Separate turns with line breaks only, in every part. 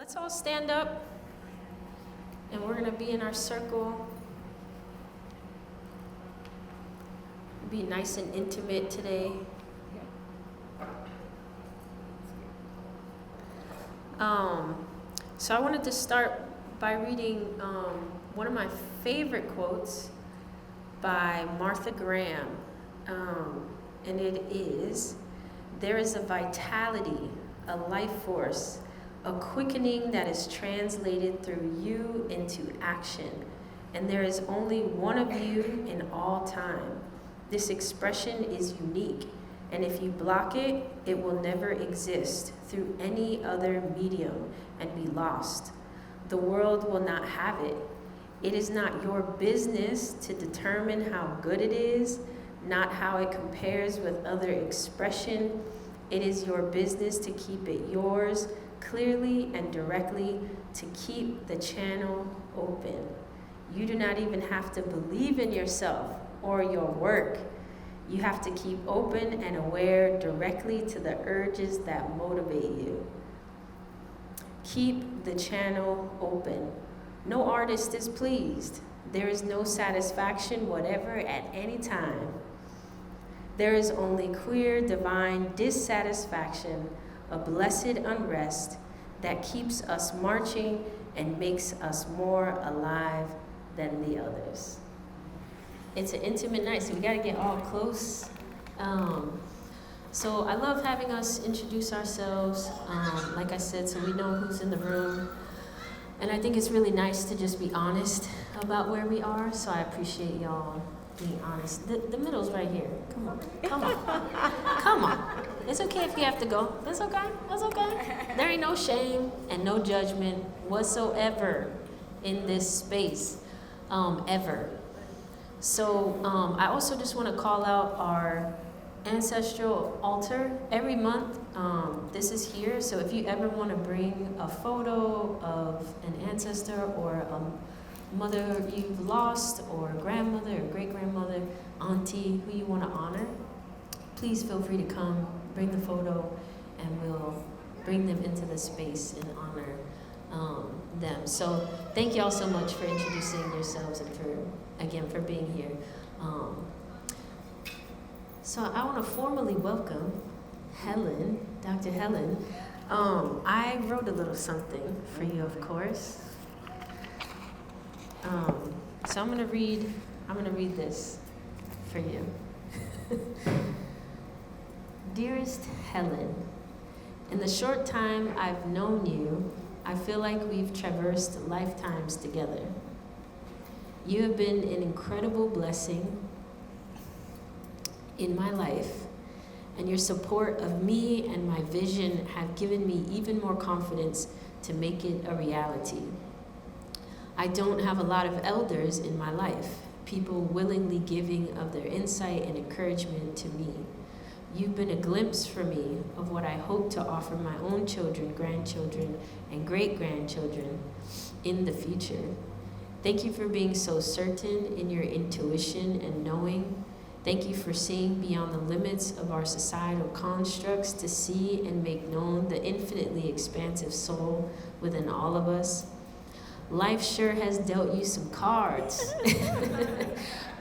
Let's all stand up, and we're going to be in our circle. Be nice and intimate today. So I wanted to start by reading one of my favorite quotes by Martha Graham, and it is, "There is a vitality, a life force, a quickening that is translated through you into action, and there is only one of you in all time. This expression is unique, and if you block it, it will never exist through any other medium and be lost. The world will not have it. It is not your business to determine how good it is, not how it compares with other expression. It is your business to keep it yours, clearly and directly, to keep the channel open. You do not even have to believe in yourself or your work. You have to keep open and aware directly to the urges that motivate you. Keep the channel open. No artist is pleased. There is no satisfaction whatever at any time. There is only queer, divine dissatisfaction, a blessed unrest that keeps us marching and makes us more alive than the others." It's an intimate night, so we gotta get all close. So I love having us introduce ourselves, like I said, so we know who's in the room. And I think it's really nice to just be honest about where we are, so I appreciate y'all being honest. The middle's right here. Come on, come on, come on. It's okay if you have to go. It's okay, that's okay. There ain't no shame and no judgment whatsoever in this space, ever. So I also just want to call out our ancestral altar every month. This is here, so if you ever want to bring a photo of an ancestor or a mother you've lost, or grandmother or great-grandmother, auntie, who you want to honor, please feel free to come, bring the photo, and we'll bring them into the space and honor them. So thank you all so much for introducing yourselves and for being here. So I want to formally welcome Helen, Dr. Helen. I wrote a little something for you, of course. So I'm gonna read this for you. Dearest Helen, in the short time I've known you, I feel like we've traversed lifetimes together. You have been an incredible blessing in my life, and your support of me and my vision have given me even more confidence to make it a reality. I don't have a lot of elders in my life, people willingly giving of their insight and encouragement to me. You've been a glimpse for me of what I hope to offer my own children, grandchildren, and great-grandchildren in the future. Thank you for being so certain in your intuition and knowing. Thank you for seeing beyond the limits of our societal constructs to see and make known the infinitely expansive soul within all of us. Life sure has dealt you some cards,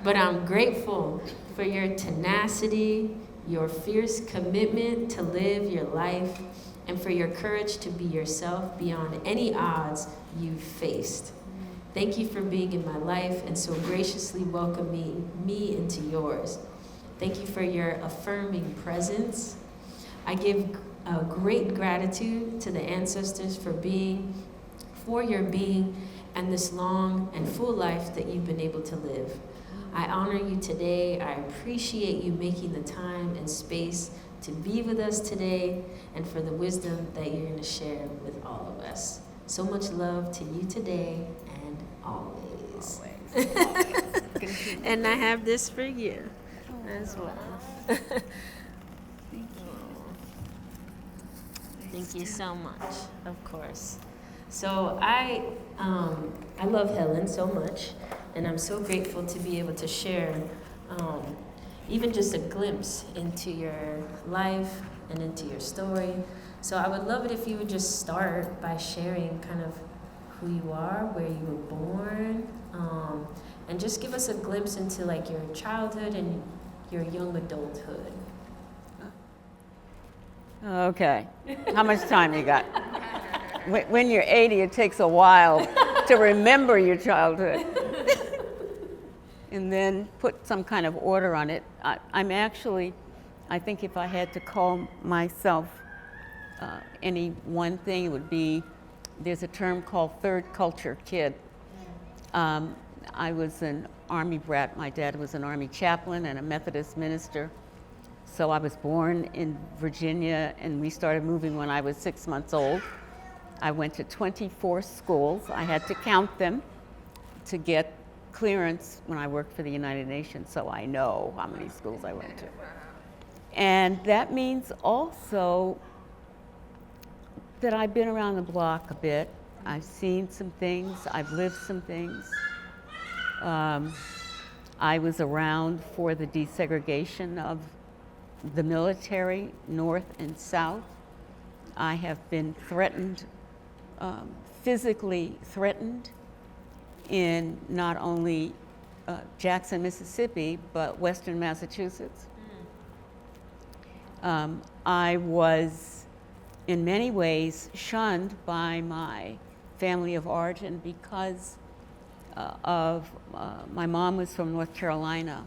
but I'm grateful for your tenacity, your fierce commitment to live your life, and for your courage to be yourself beyond any odds you've faced. Thank you for being in my life and so graciously welcoming me into yours. Thank you for your affirming presence. I give great gratitude to the ancestors for your being and this long and full life that you've been able to live. I honor you today. I appreciate you making the time and space to be with us today and for the wisdom that you're going to share with all of us. So much love to you today and always. And I have this for you as well.
Thank you.
Thank you so much, of course. So I love Helen so much, and I'm so grateful to be able to share even just a glimpse into your life and into your story. So I would love it if you would just start by sharing kind of who you are, where you were born, and just give us a glimpse into like your childhood and your young adulthood.
Okay. How much time you got? When you're 80, it takes a while to remember your childhood. And then put some kind of order on it. I'm actually, I think if I had to call myself any one thing, it would be, there's a term called third culture kid. I was an Army brat. My dad was an Army chaplain and a Methodist minister. So I was born in Virginia, and we started moving when I was 6 months old. I went to 24 schools. I had to count them to get clearance when I worked for the United Nations, so I know how many schools I went to. And that means also that I've been around the block a bit. I've seen some things, I've lived some things. I was around for the desegregation of the military, North and South. I have been threatened, physically threatened, in not only Jackson, Mississippi, but Western Massachusetts. I was, in many ways, shunned by my family of origin because of my mom was from North Carolina,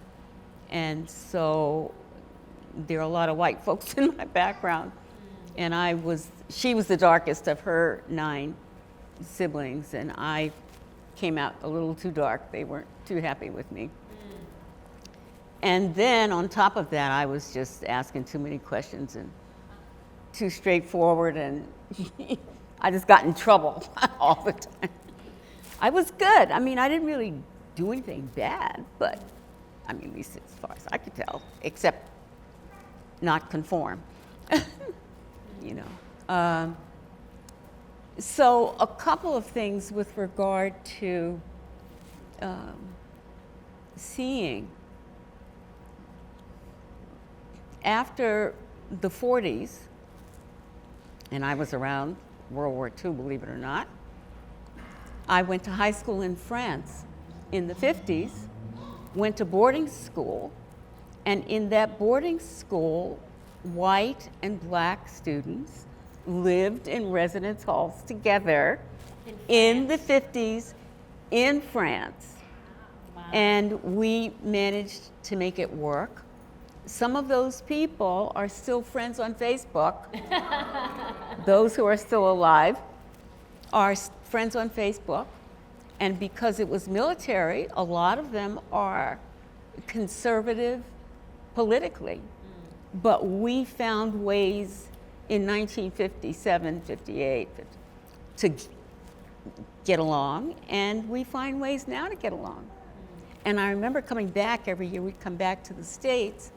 and so there are a lot of white folks in my background, and she was the darkest of her 9 siblings, and I came out a little too dark. They weren't too happy with me. And then on top of that, I was just asking too many questions and too straightforward, and I just got in trouble all the time. I was good. I mean, I didn't really do anything bad, but I mean, at least as far as I could tell, except not conform, you know. So a couple of things with regard to seeing. After the 40s, and I was around World War II, believe it or not, I went to high school in France in the 50s, went to boarding school, and in that boarding school, white and black students lived in residence halls together in the 50s in France. Wow. And we managed to make it work. Some of those people are still friends on Facebook. Those who are still alive are friends on Facebook. And because it was military, a lot of them are conservative politically. But we found ways in 1957, 58 to get along, and we find ways now to get along. And I remember coming back every year, we'd come back to the States,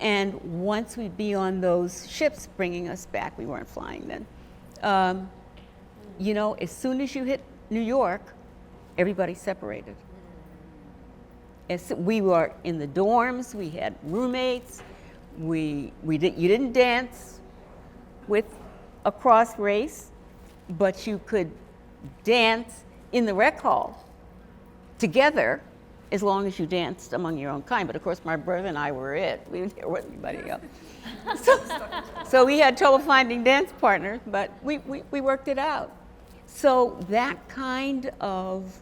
and once we'd be on those ships bringing us back, we weren't flying then, you know, as soon as you hit New York, everybody separated. We were in the dorms, we had roommates, you didn't dance with across race, but you could dance in the rec hall together as long as you danced among your own kind. But of course, my brother and I were it. We didn't hear what anybody else. So we had trouble finding dance partners, but we worked it out. So that kind of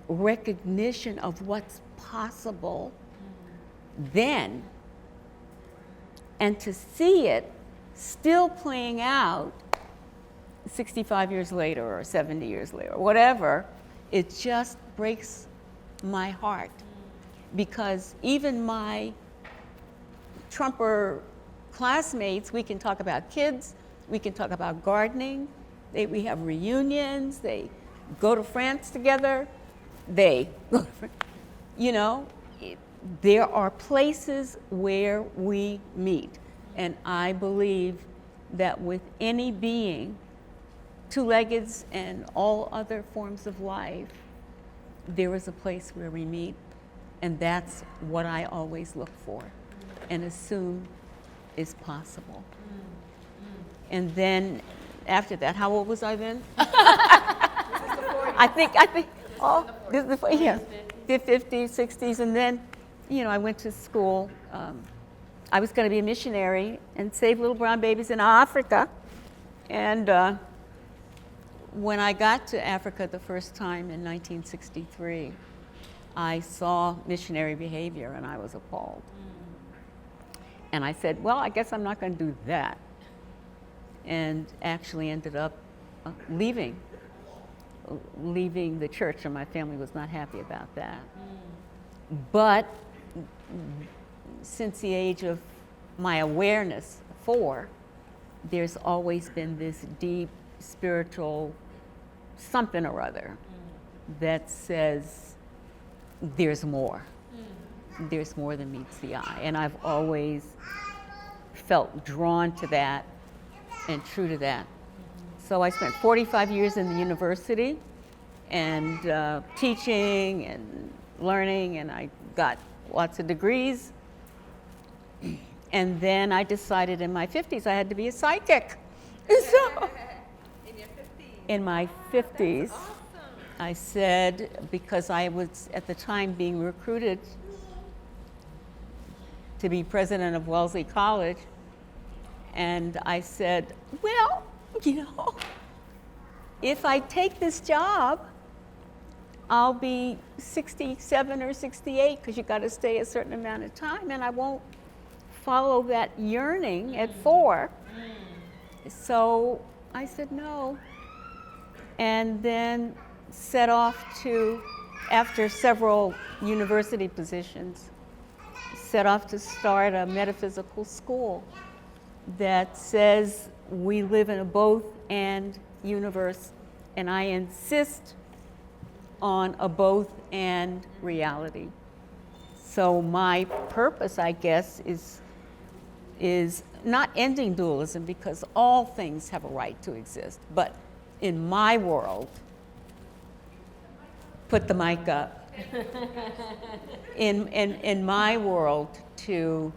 recognition of what's possible then, and to see it still playing out 65 years later or 70 years later, or whatever, it just breaks my heart. Because even my Trumper classmates, we can talk about kids, we can talk about gardening, we have reunions, they go to France together, you know, there are places where we meet. And I believe that with any being, two-leggeds and all other forms of life, there is a place where we meet. And that's what I always look for and assume is possible. And then after that, how old was I then? I think, oh, this is the, yeah, the 50s, 60s, and then, I went to school. I was going to be a missionary and save little brown babies in Africa. And when I got to Africa the first time in 1963, I saw missionary behavior and I was appalled. And I said, well, I guess I'm not going to do that. And actually ended up leaving the church, and my family was not happy about that. But since the age of my awareness, 4, there's always been this deep spiritual something or other that says there's more. There's more than meets the eye. And I've always felt drawn to that and true to that. So I spent 45 years in the university and teaching and learning, and I got lots of degrees. And then I decided in my 50s I had to be a psychic. So,
In your 50s?
in my 50s,
Awesome.
I said, because I was at the time being recruited to be president of Wellesley College, and I said, well, if I take this job, I'll be 67 or 68 because you got to stay a certain amount of time, and I won't follow that yearning at 4. So I said no, and then set off to, after several university positions, set off to start a metaphysical school that says we live in a both and universe, and I insist on a both and reality. So my purpose, I guess, is not ending dualism, because all things have a right to exist, but in my world, put the mic up, in my world, to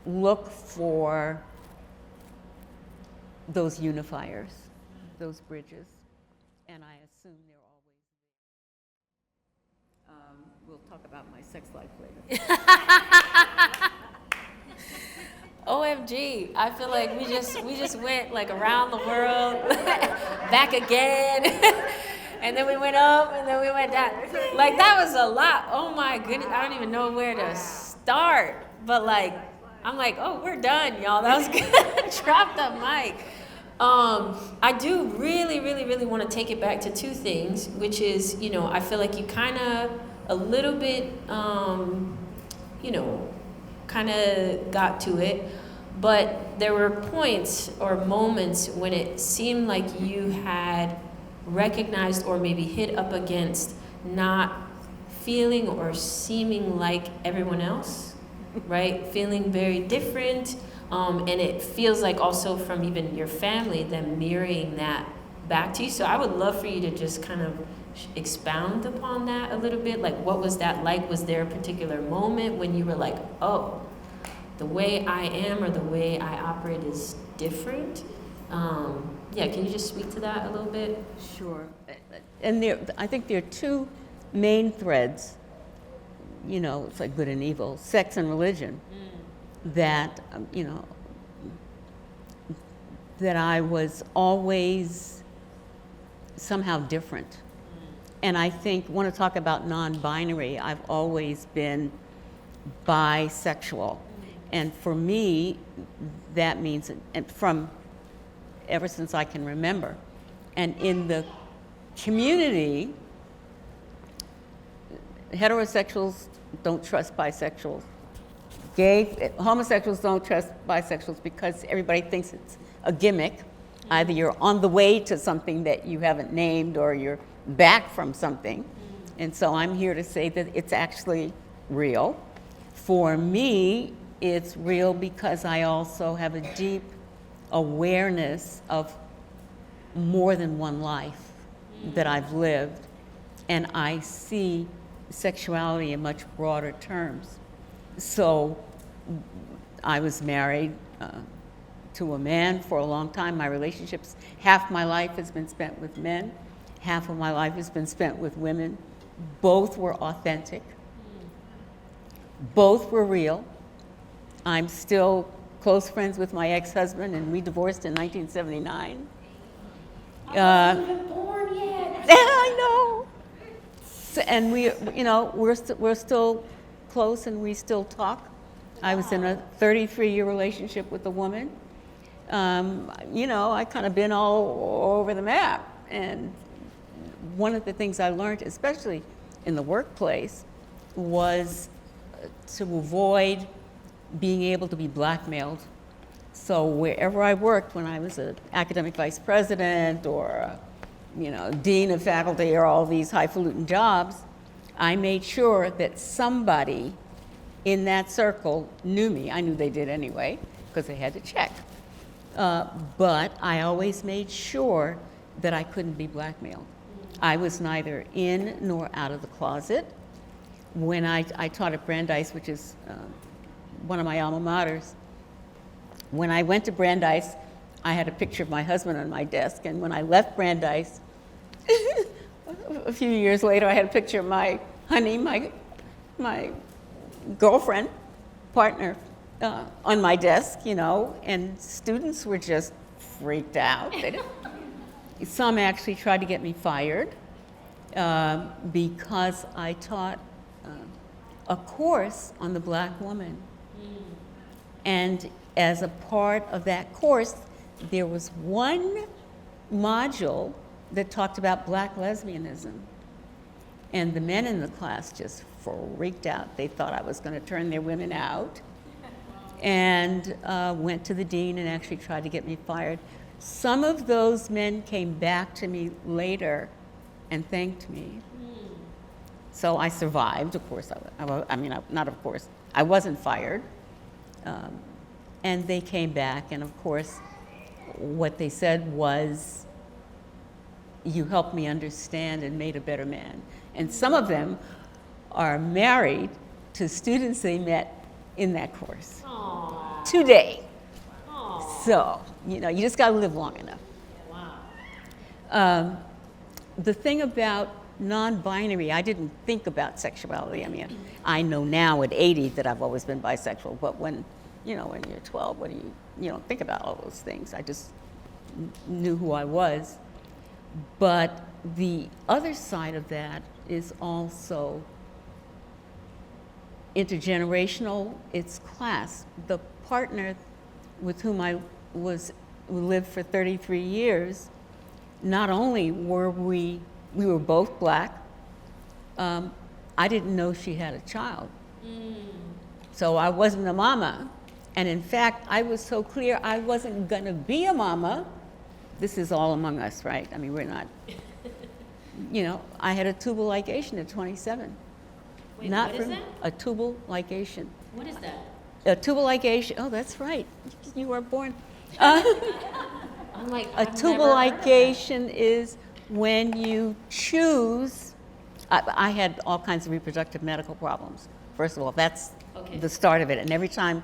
look for those unifiers, those bridges, and I assume they're always there. We'll talk about my sex life later.
OMG, I feel like we just went like around the world, back again, and then we went up, and then we went down. Like, that was a lot. Oh my goodness, I don't even know where to start. But like, I'm like, oh, we're done, y'all. That was good. Drop the mic. I do really, really, really want to take it back to 2 things, which is, I feel like you kind of a little bit, kind of got to it, but there were points or moments when it seemed like you had recognized or maybe hit up against not feeling or seeming like everyone else, right? Feeling very different, and it feels like also from even your family, them mirroring that back to you. So I would love for you to just kind of expound upon that a little bit. Like, what was that like? Was there a particular moment when you were like, oh, the way I am or the way I operate is different? Can you just speak to that a little bit?
Sure. And I think there are 2 main threads, it's like good and evil, sex and religion, that, that I was always somehow different. And I think, want to talk about non-binary, I've always been bisexual. And for me, that means, and from ever since I can remember. And in the community, heterosexuals don't trust bisexuals. Homosexuals don't trust bisexuals because everybody thinks it's a gimmick. Either you're on the way to something that you haven't named, or you're back from something. And so I'm here to say that it's actually real. For me, it's real because I also have a deep awareness of more than one life that I've lived, and I see sexuality in much broader terms. So I was married to a man for a long time. My relationships, half my life has been spent with men, half of my life has been spent with women. Both were authentic. Both were real. I'm still close friends with my ex-husband, and we divorced in 1979.
I wasn't even born yet.
I know. So, and we're still close, and we still talk. I was in a 33-year relationship with a woman. I kind of been all over the map. And one of the things I learned, especially in the workplace, was to avoid being able to be blackmailed. So wherever I worked, when I was an academic vice president or dean of faculty or all these highfalutin jobs, I made sure that somebody in that circle knew me. I knew they did anyway, because they had to check. But I always made sure that I couldn't be blackmailed. I was neither in nor out of the closet. When I taught at Brandeis, which is one of my alma maters, when I went to Brandeis, I had a picture of my husband on my desk, and when I left Brandeis, a few years later, I had a picture of my honey, my girlfriend, partner, on my desk, and students were just freaked out. Some actually tried to get me fired because I taught a course on the black woman. And as a part of that course, there was one module that talked about black lesbianism. And the men in the class just freaked out. They thought I was going to turn their women out, and went to the dean and actually tried to get me fired. Some of those men came back to me later and thanked me. So I survived, of course. Not of course. I wasn't fired. And they came back, and of course, what they said was, "You helped me understand and made a better man." And some of them are married to students they met in that course.
Aww.
Today.
Aww.
So, you just got to live long enough.
Wow.
The thing about non-binary, I didn't think about sexuality. I know now at 80 that I've always been bisexual, but when you're 12, you don't think about all those things. I just knew who I was. But the other side of that is also intergenerational. It's class. The partner with whom I lived for 33 years, not only were we were both black, I didn't know she had a child. So I wasn't a mama. And in fact, I was so clear I wasn't gonna be a mama. This is all among us, right? We're not, I had a tubal ligation at 27.
Wait,
Not
what is
from
that?
a tubal ligation.
What is that?
A tubal ligation, oh, that's right. You were born.
I'm like,
A
I've
tubal
never heard of that.
ligation is when you choose. I had all kinds of reproductive medical problems. First of all, that's
Okay.
the start of it. And every time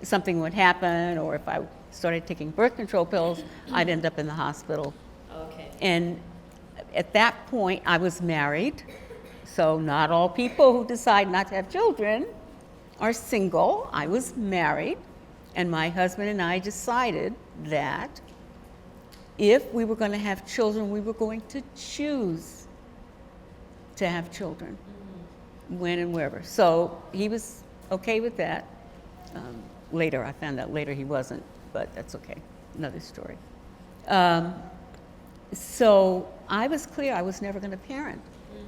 something would happen, or if I started taking birth control pills, I'd end up in the hospital.
Okay.
And at that point, I was married. So not all people who decide not to have children are single. I was married, and my husband and I decided that if we were going to have children, we were going to choose to have children, when and wherever. So he was okay with that. Later, I found out later he wasn't, but that's okay, another story. So I was clear I was never going to parent.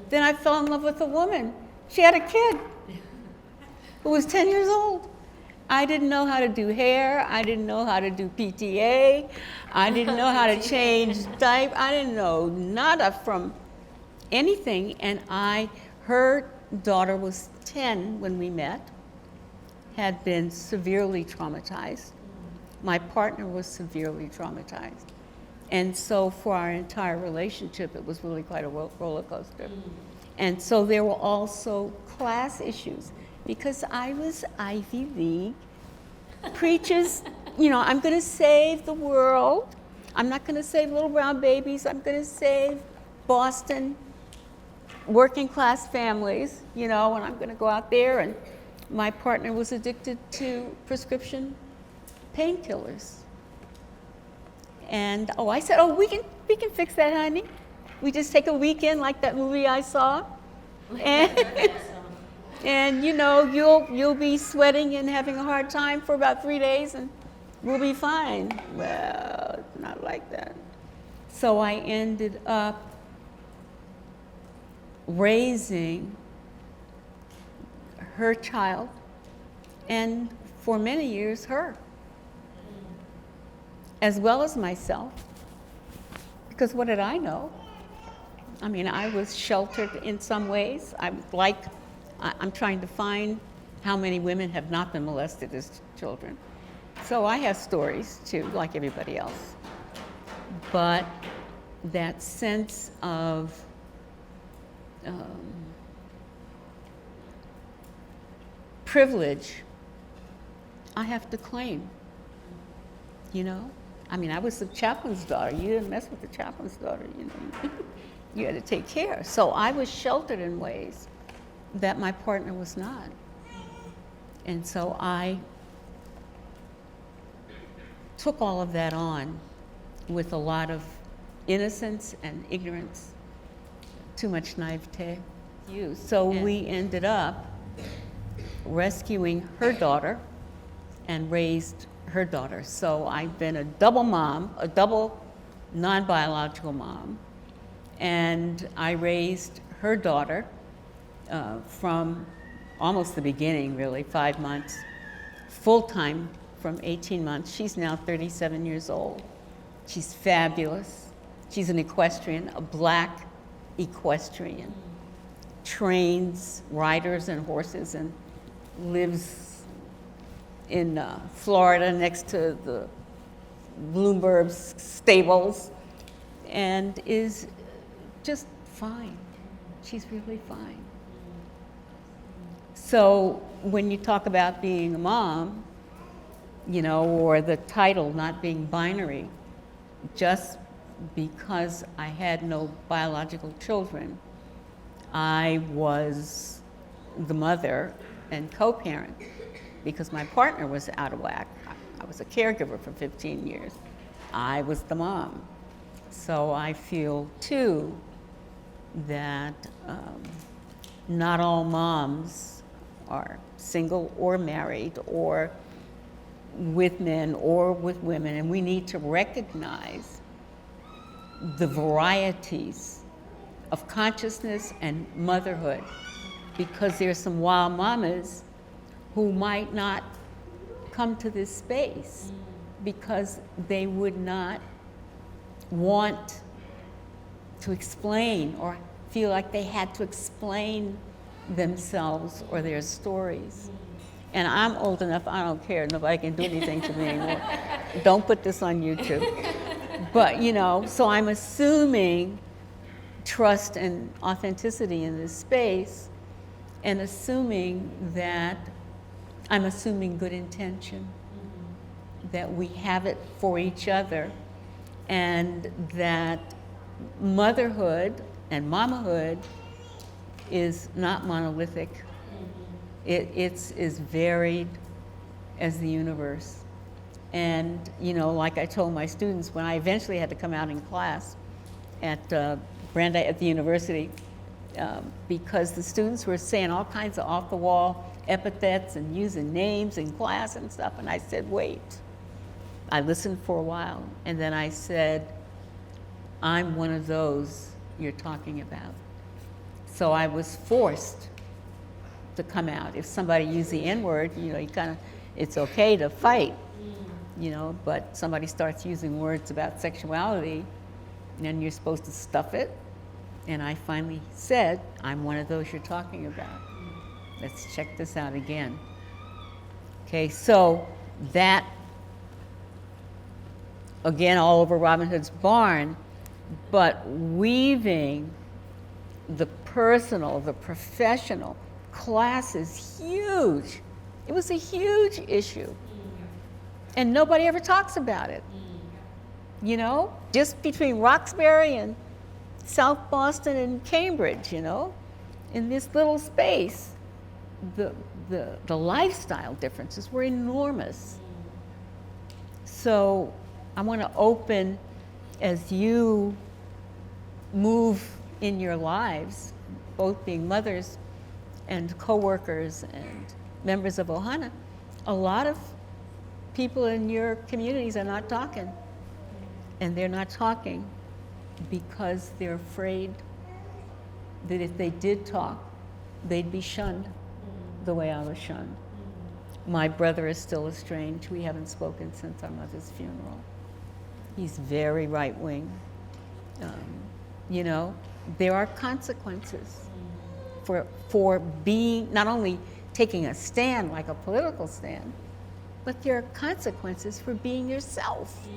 Then I fell in love with a woman. She had a kid who was 10 years old. I didn't know how to do hair. I didn't know how to do PTA. I didn't know how to change diaper. I didn't know nada from anything. And her daughter was 10 when we met, had been severely traumatized. My partner was severely traumatized. And so for our entire relationship, it was really quite a roller coaster. And so there were also class issues, because I was Ivy League, preacher's I'm going to save the world. I'm not going to save little brown babies. I'm going to save Boston working class families, and I'm going to go out there. And my partner was addicted to prescription painkillers. And I said, we can fix that, honey. We just take a weekend like that movie I saw. And you'll be sweating and having a hard time for about 3 days and we'll be fine. Well, it's not like that. So I ended up raising her child and for many years her, as well as myself. Because what did I know? I was sheltered in some ways. I'm trying to find how many women have not been molested as children. So I have stories too, like everybody else. But that sense of privilege, I have to claim, I was the chaplain's daughter. You didn't mess with the chaplain's daughter, You had to take care. So I was sheltered in ways that my partner was not. And so I took all of that on with a lot of innocence and ignorance, too much naivete. So we ended up rescuing her daughter and raised her daughter. So I've been a double mom, a double non-biological mom, and I raised her daughter from almost the beginning, really, 5 months, full-time from 18 months. She's now 37 years old. She's fabulous. She's an equestrian, a black equestrian, trains riders and horses and lives in Florida next to the Bloomberg stables and is just fine. She's really fine. So when you talk about being a mom, or the title not being binary, just because I had no biological children, I was the mother and co-parent because my partner was out of whack. I was a caregiver for 15 years. I was the mom. So I feel too that not all moms are single or married or with men or with women, and we need to recognize the varieties of consciousness and motherhood, because there's some wild mamas who might not come to this space because they would not want to explain or feel like they had to explain themselves or their stories. And I'm old enough, I don't care, nobody can do anything to me anymore. Don't put this on YouTube. But, so I'm assuming trust and authenticity in this space, and assuming that I'm assuming good intention, that we have it for each other, and that motherhood and mamahood is not monolithic. It's as varied as the universe. And, like I told my students when I eventually had to come out in class at Brandeis at the university, because the students were saying all kinds of off-the-wall epithets and using names in class and stuff, and I said, wait. I listened for a while, and then I said, I'm one of those you're talking about. So I was forced to come out. If somebody used the N-word, it's okay to fight, but somebody starts using words about sexuality, then you're supposed to stuff it. And I finally said, I'm one of those you're talking about. Let's check this out again. Okay, so that, again, all over Robin Hood's barn, but weaving the personal, the professional, class is huge. It was a huge issue. and nobody ever talks about it. You know, just between Roxbury and South Boston and Cambridge, you know, in this little space, the lifestyle differences were enormous. So I want to open, as you move in your lives, both being mothers and co-workers and members of Ohana, a lot of people in your communities are not talking. And they're not talking because they're afraid that if they did talk, they'd be shunned the way I was shunned. My brother is still estranged. We haven't spoken since our mother's funeral. He's very right-wing. You know, there are consequences for being, not only taking a stand, like a political stand, but there are consequences for being yourself.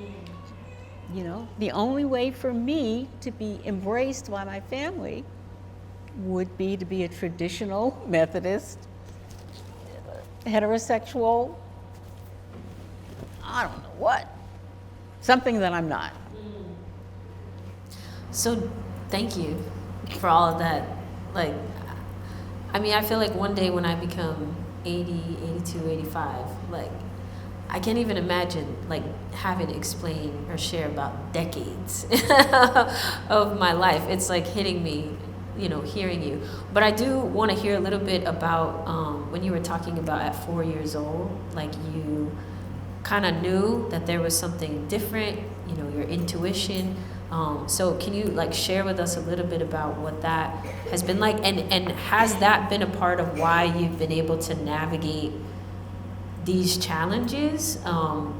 You know, the only way for me to be embraced by my family would be to be a traditional Methodist, heterosexual, I don't know what, something that I'm not.
So thank you for all of that. Like, I mean, I feel like one day when I become 80, 82, 85, like, I can't even imagine like having to explain or share about decades of my life. It's like hitting me, you know, hearing you. But I do want to hear a little bit about when you were talking about at 4 years old, like you kind of knew that there was something different, you know, your intuition. So can you like share with us a little bit about what that has been like, and has that been a part of why you've been able to navigate these challenges,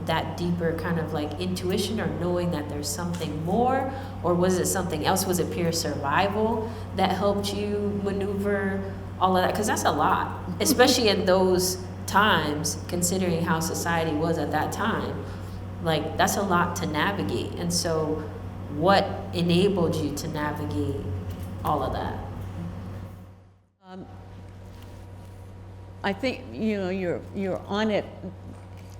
that deeper kind of like intuition or knowing that there's something more, or was it something else? Was it pure survival that helped you maneuver all of that? Because that's a lot, especially in those times, considering how society was at that time. Like, that's a lot to navigate. And so what enabled you to navigate all of that?
I think, you know, you're on it.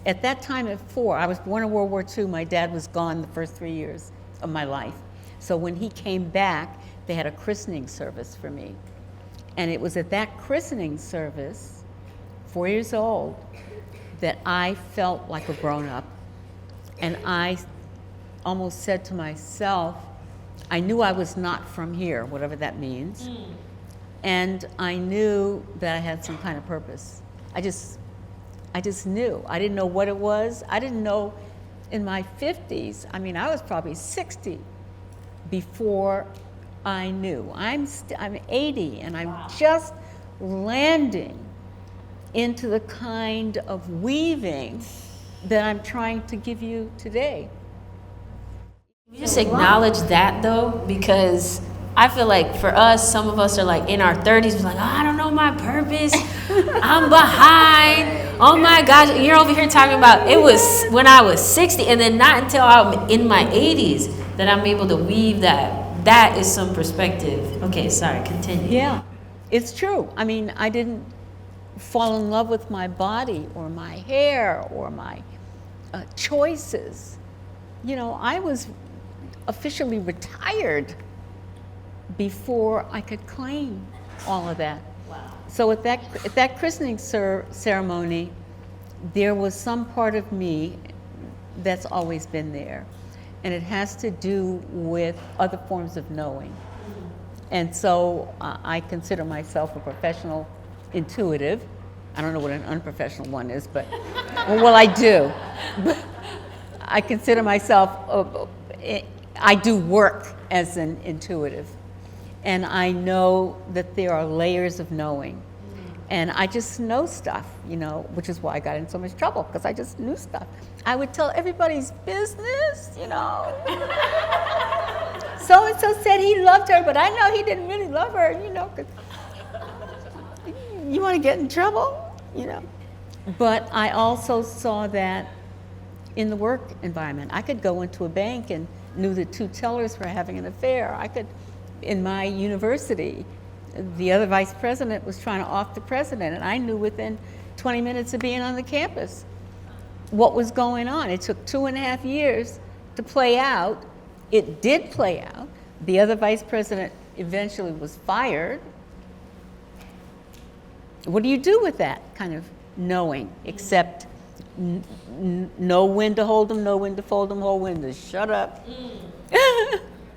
At that time at 4, I was born in World War II. My dad was gone the first 3 years of my life. So when he came back, they had a christening service for me. And it was at that christening service, 4 years old, that I felt like a grown-up. And I almost said to myself, I knew I was not from here, whatever that means. And I knew that I had some kind of purpose. I just knew. I didn't know what it was. I didn't know in my 50s, I mean, I was probably 60 before I knew. I'm 80, and I'm just landing into the kind of weaving that I'm trying to give you today.
You just acknowledge that though, because I feel like for us, some of us are like in our 30s, we're like, oh, I don't know my purpose. I'm behind. Oh my gosh. You're over here talking about it was when I was 60, and then not until I'm in my 80s that I'm able to weave that. That is some perspective. Okay, sorry, continue.
Yeah, it's true. I mean, I didn't fall in love with my body or my hair or my choices. You know, I was officially retired before I could claim all of that.
Wow.
So at that christening ceremony, there was some part of me that's always been there. And it has to do with other forms of knowing. And so I consider myself a professional intuitive. I don't know what an unprofessional one is, but, well, I do. But I consider myself, I do work as an intuitive. And I know that there are layers of knowing. And I just know stuff, you know, which is why I got in so much trouble, because I just knew stuff. I would tell everybody's business, you know. So-and-so said he loved her, but I know he didn't really love her, you know, because you want to get in trouble, you know. But I also saw that in the work environment. I could go into a bank and knew that 2 tellers were having an affair. I could, in my university, the other vice president was trying to off the president, and I knew within 20 minutes of being on the campus. what was going on. It took 2.5 years to play out. It did play out. The other vice president eventually was fired. What do you do with that kind of knowing, except know when to hold them, know when to fold them, know when to shut up,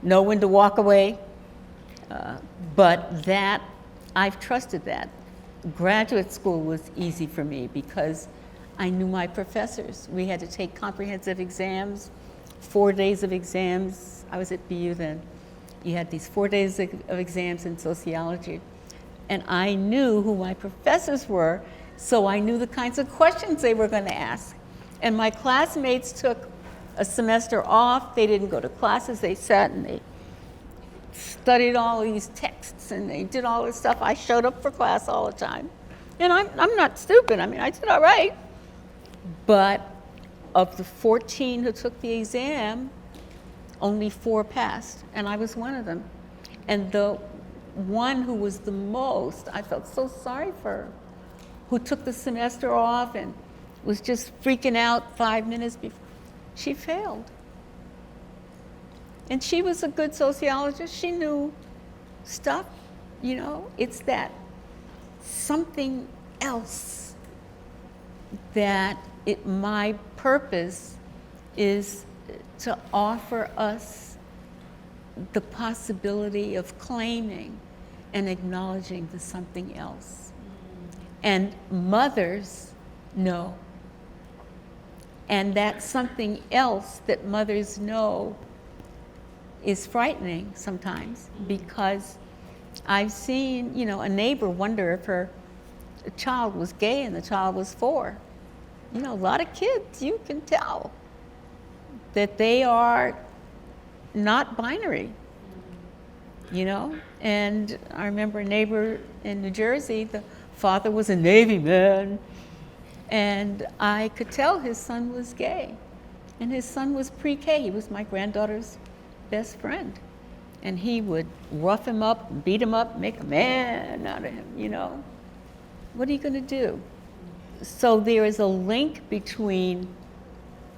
know when to walk away. But that, I've trusted that. Graduate school was easy for me because I knew my professors. We had to take comprehensive exams, 4 days of exams. I was at BU then. You had these 4 days of exams in sociology. And I knew who my professors were, so I knew the kinds of questions they were going to ask. And my classmates took a semester off. They didn't go to classes. They sat and they studied all these texts and they did all this stuff. I showed up for class all the time. And I'm not stupid. I mean, I did all right. But of the 14 who took the exam, only 4 passed, and I was one of them. And the one who was the most, I felt so sorry for her, who took the semester off and was just freaking out 5 minutes before, she failed. And she was a good sociologist. She knew stuff, you know. It's that something else that my purpose is to offer us the possibility of claiming and acknowledging the something else. And mothers know. And that something else that mothers know is frightening sometimes, because I've seen, you know, a neighbor wonder if her child was gay and the child was 4. You know, a lot of kids, you can tell that they are not binary, you know. And I remember a neighbor in New Jersey, the father was a Navy man, and I could tell his son was gay. And his son was pre-K. He was my granddaughter's best friend. And he would rough him up, beat him up, make a man out of him, you know. What are you going to do? So there is a link between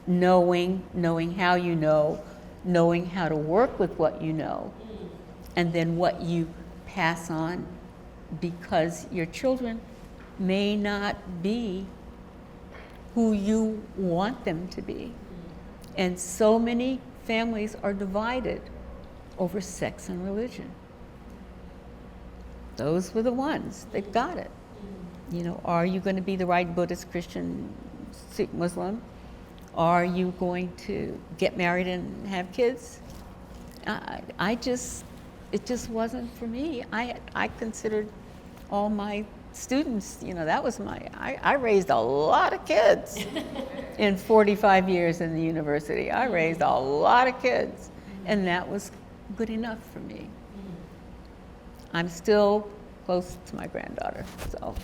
knowing how you know, knowing how to work with what you know, and then what you pass on, because your children may not be who you want them to be. And so many families are divided over sex and religion. Those were the ones that got it. You know, are you going to be the right Buddhist, Christian, Sikh, Muslim? Are you going to get married and have kids? It just wasn't for me. I considered all my students, you know, that was I raised a lot of kids in 45 years in the university. I raised a lot of kids, and that was good enough for me. I'm still close to my granddaughter, so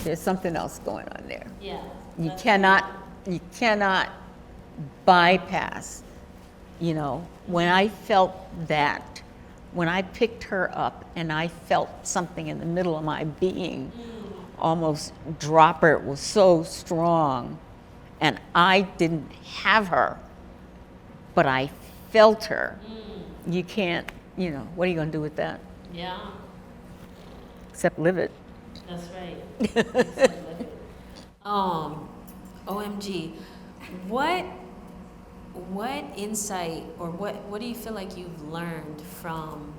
there's something else going on there.
Yeah.
You cannot bypass, you know, when I felt that, when I picked her up and I felt something in the middle of my being almost drop her, it was so strong, and I didn't have her, but I felt her. You can't, you know, what are you going to do with that?
Yeah.
Except live it.
That's right. OMG, what insight or what do you feel like you've learned from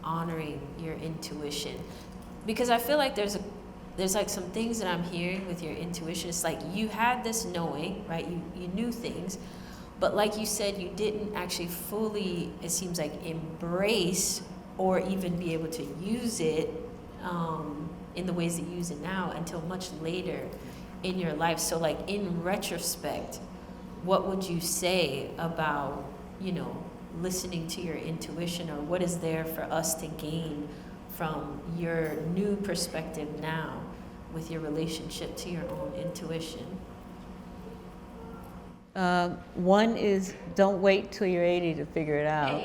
honoring your intuition? Because I feel like there's like some things that I'm hearing with your intuition. It's like you had this knowing, right? You knew things, but like you said, you didn't actually fully, it seems like, embrace or even be able to use it in the ways that you use it now until much later in your life. So like in retrospect, what would you say about, you know, listening to your intuition, or what is there for us to gain from your new perspective now with your relationship to your own intuition?
One is, don't wait till you're 80 to figure it out.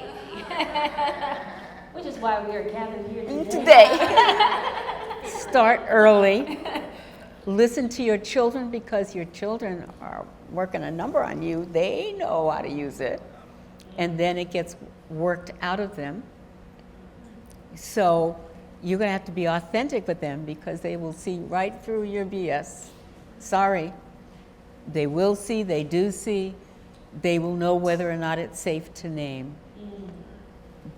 Which is why we are gathered here
Today. Start early. listen to your children, because your children are working a number on you. They know how to use it. And then it gets worked out of them. So you're going to have to be authentic with them, because they will see right through your BS. Sorry. They will see, they do see. They will know whether or not it's safe to name.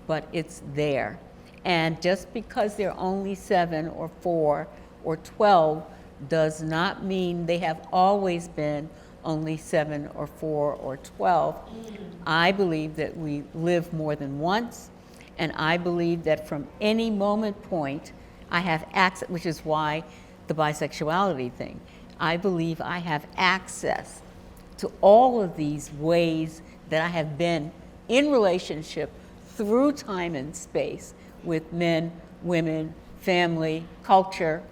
But it's there. And just because they're only 7 or 4 or 12 does not mean they have always been only 7 or 4 or 12. I believe that we live more than once, and I believe that from any moment point, I have access, which is why the bisexuality thing. I believe I have access to all of these ways that I have been in relationship through time and space with men, women, family, culture.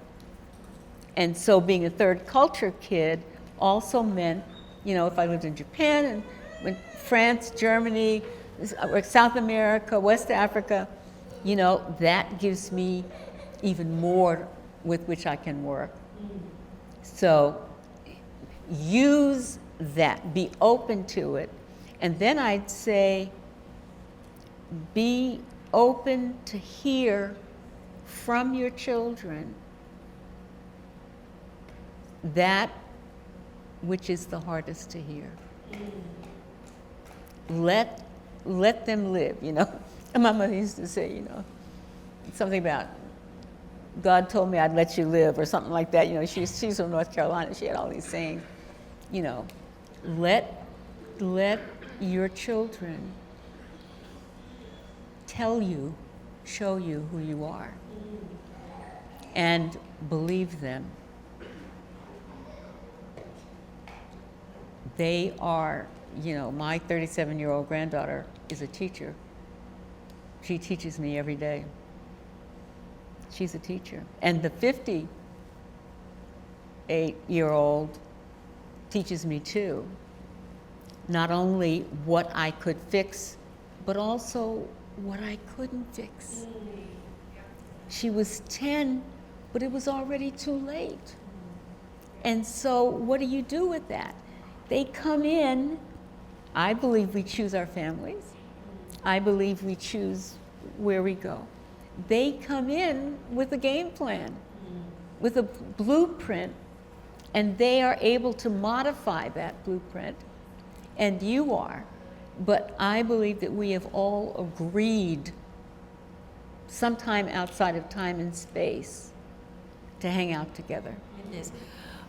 And so being a third culture kid also meant, you know, if I lived in Japan and went France, Germany, South America, West Africa, you know, that gives me even more with which I can work. So use that, be open to it. And then I'd say, be open to hear from your children that which is the hardest to hear. Let them live, you know. My mother used to say, you know, something about God told me I'd let you live, or something like that. You know, she's from North Carolina. She had all these sayings. You know, let your children tell you, show you who you are, and believe them. They are, you know, my 37-year-old granddaughter is a teacher. She teaches me every day. She's a teacher. And the 58-year-old teaches me too. Not only what I could fix, but also what I couldn't fix. She was 10, but it was already too late. And so what do you do with that? They come in. I believe we choose our families. I believe we choose where we go. They come in with a game plan, with a blueprint, and they are able to modify that blueprint, and you are. But I believe that we have all agreed, sometime outside of time and space, to hang out together.
Goodness.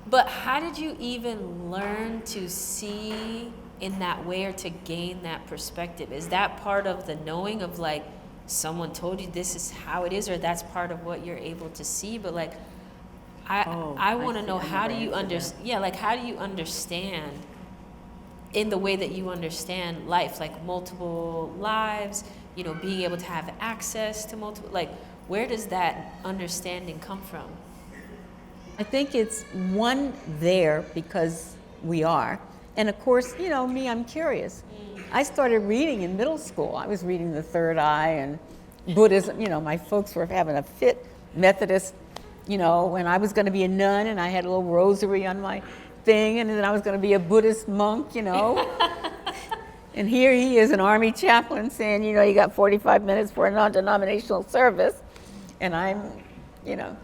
But how did you even learn to see in that way, or to gain that perspective? Is that part of the knowing of, like, someone told you this is how it is, or that's part of what you're able to see? But like, I want to know, how do you understand? Yeah, like, how do you understand in the way that you understand life, like multiple lives, you know, being able to have access to multiple, like, where does that understanding come from?
I think it's one there because we are. And of course, you know, me, I'm curious. I started reading in middle school. I was reading The Third Eye and Buddhism. You know, my folks were having a fit, Methodist, you know, when I was going to be a nun, and I had a little rosary on my thing, and then I was going to be a Buddhist monk, you know. And here he is, an army chaplain, saying, you know, you got 45 minutes for a non-denominational service. And I'm, you know.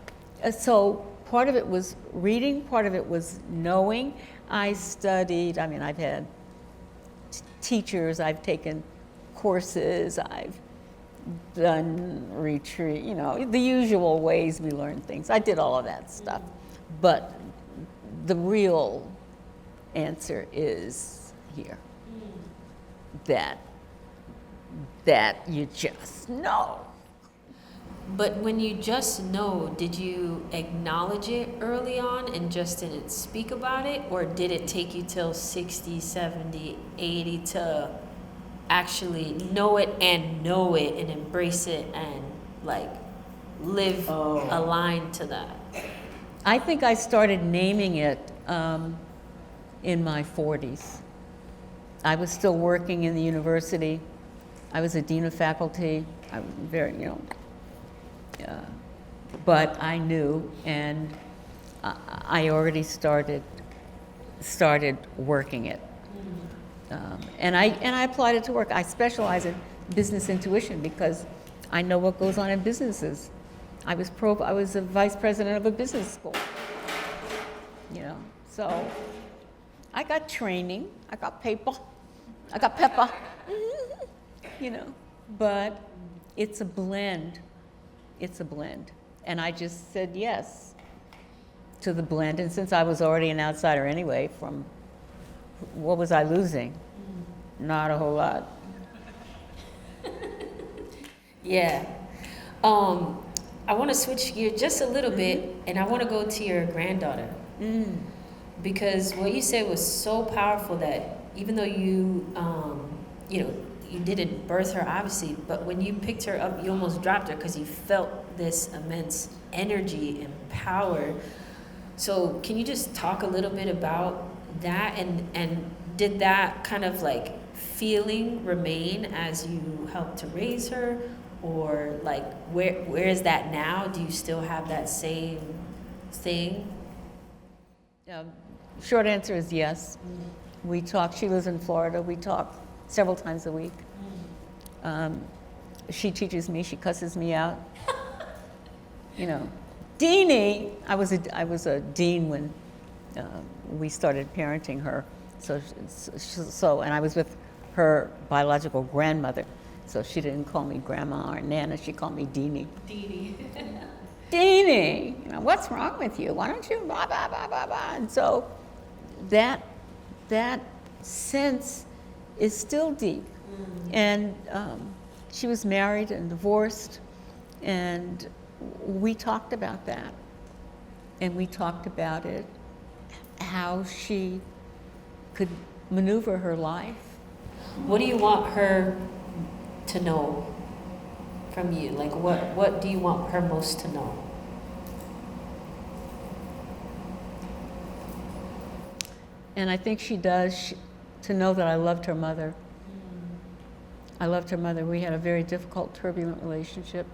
So part of it was reading, part of it was knowing. I studied, I mean, I've had teachers, I've taken courses, I've done retreat, you know, the usual ways we learn things. I did all of that stuff. But the real answer is here. That you just know.
But when you just know, did you acknowledge it early on and just didn't speak about it? Or did it take you till 60, 70, 80 to actually know it and embrace it and, like, live aligned to that?
I think I started naming it in my 40s. I was still working in the university. I was a dean of faculty. I was very, you know, but I knew, and I already started working it. And I applied it to work. I specialize in business intuition because I know what goes on in businesses. I was a vice president of a business school, you know. So I got training, I got paper, I got pepper, you know. But it's a blend. It's a blend. And I just said yes to the blend. And since I was already an outsider anyway, from what was I losing? Not a whole lot.
Yeah. I want to switch gears just a little bit, and I want to go to your granddaughter. Because what you said was so powerful that even though you didn't birth her, obviously, but when you picked her up, you almost dropped her because you felt this immense energy and power. So can you just talk a little bit about that, and did that kind of like feeling remain as you helped to raise her, or like where is that now? Do you still have that same thing?
Short answer is yes. We talk. She lives in Florida. We talk several times a week. She teaches me. She cusses me out. You know, Deanie. I was a dean when we started parenting her. So and I was with her biological grandmother. So she didn't call me grandma or nana. She called me Deanie.
Deanie.
Deanie, you know, what's wrong with you? Why don't you blah, blah, blah, blah, blah. And so that sense is still deep. And she was married and divorced, and we talked about that. And we talked about it, how she could maneuver her life.
What do you want her to know from you? Like, what do you want her most to know?
And I think she does, to know that I loved her mother. I loved her mother. We had a very difficult, turbulent relationship,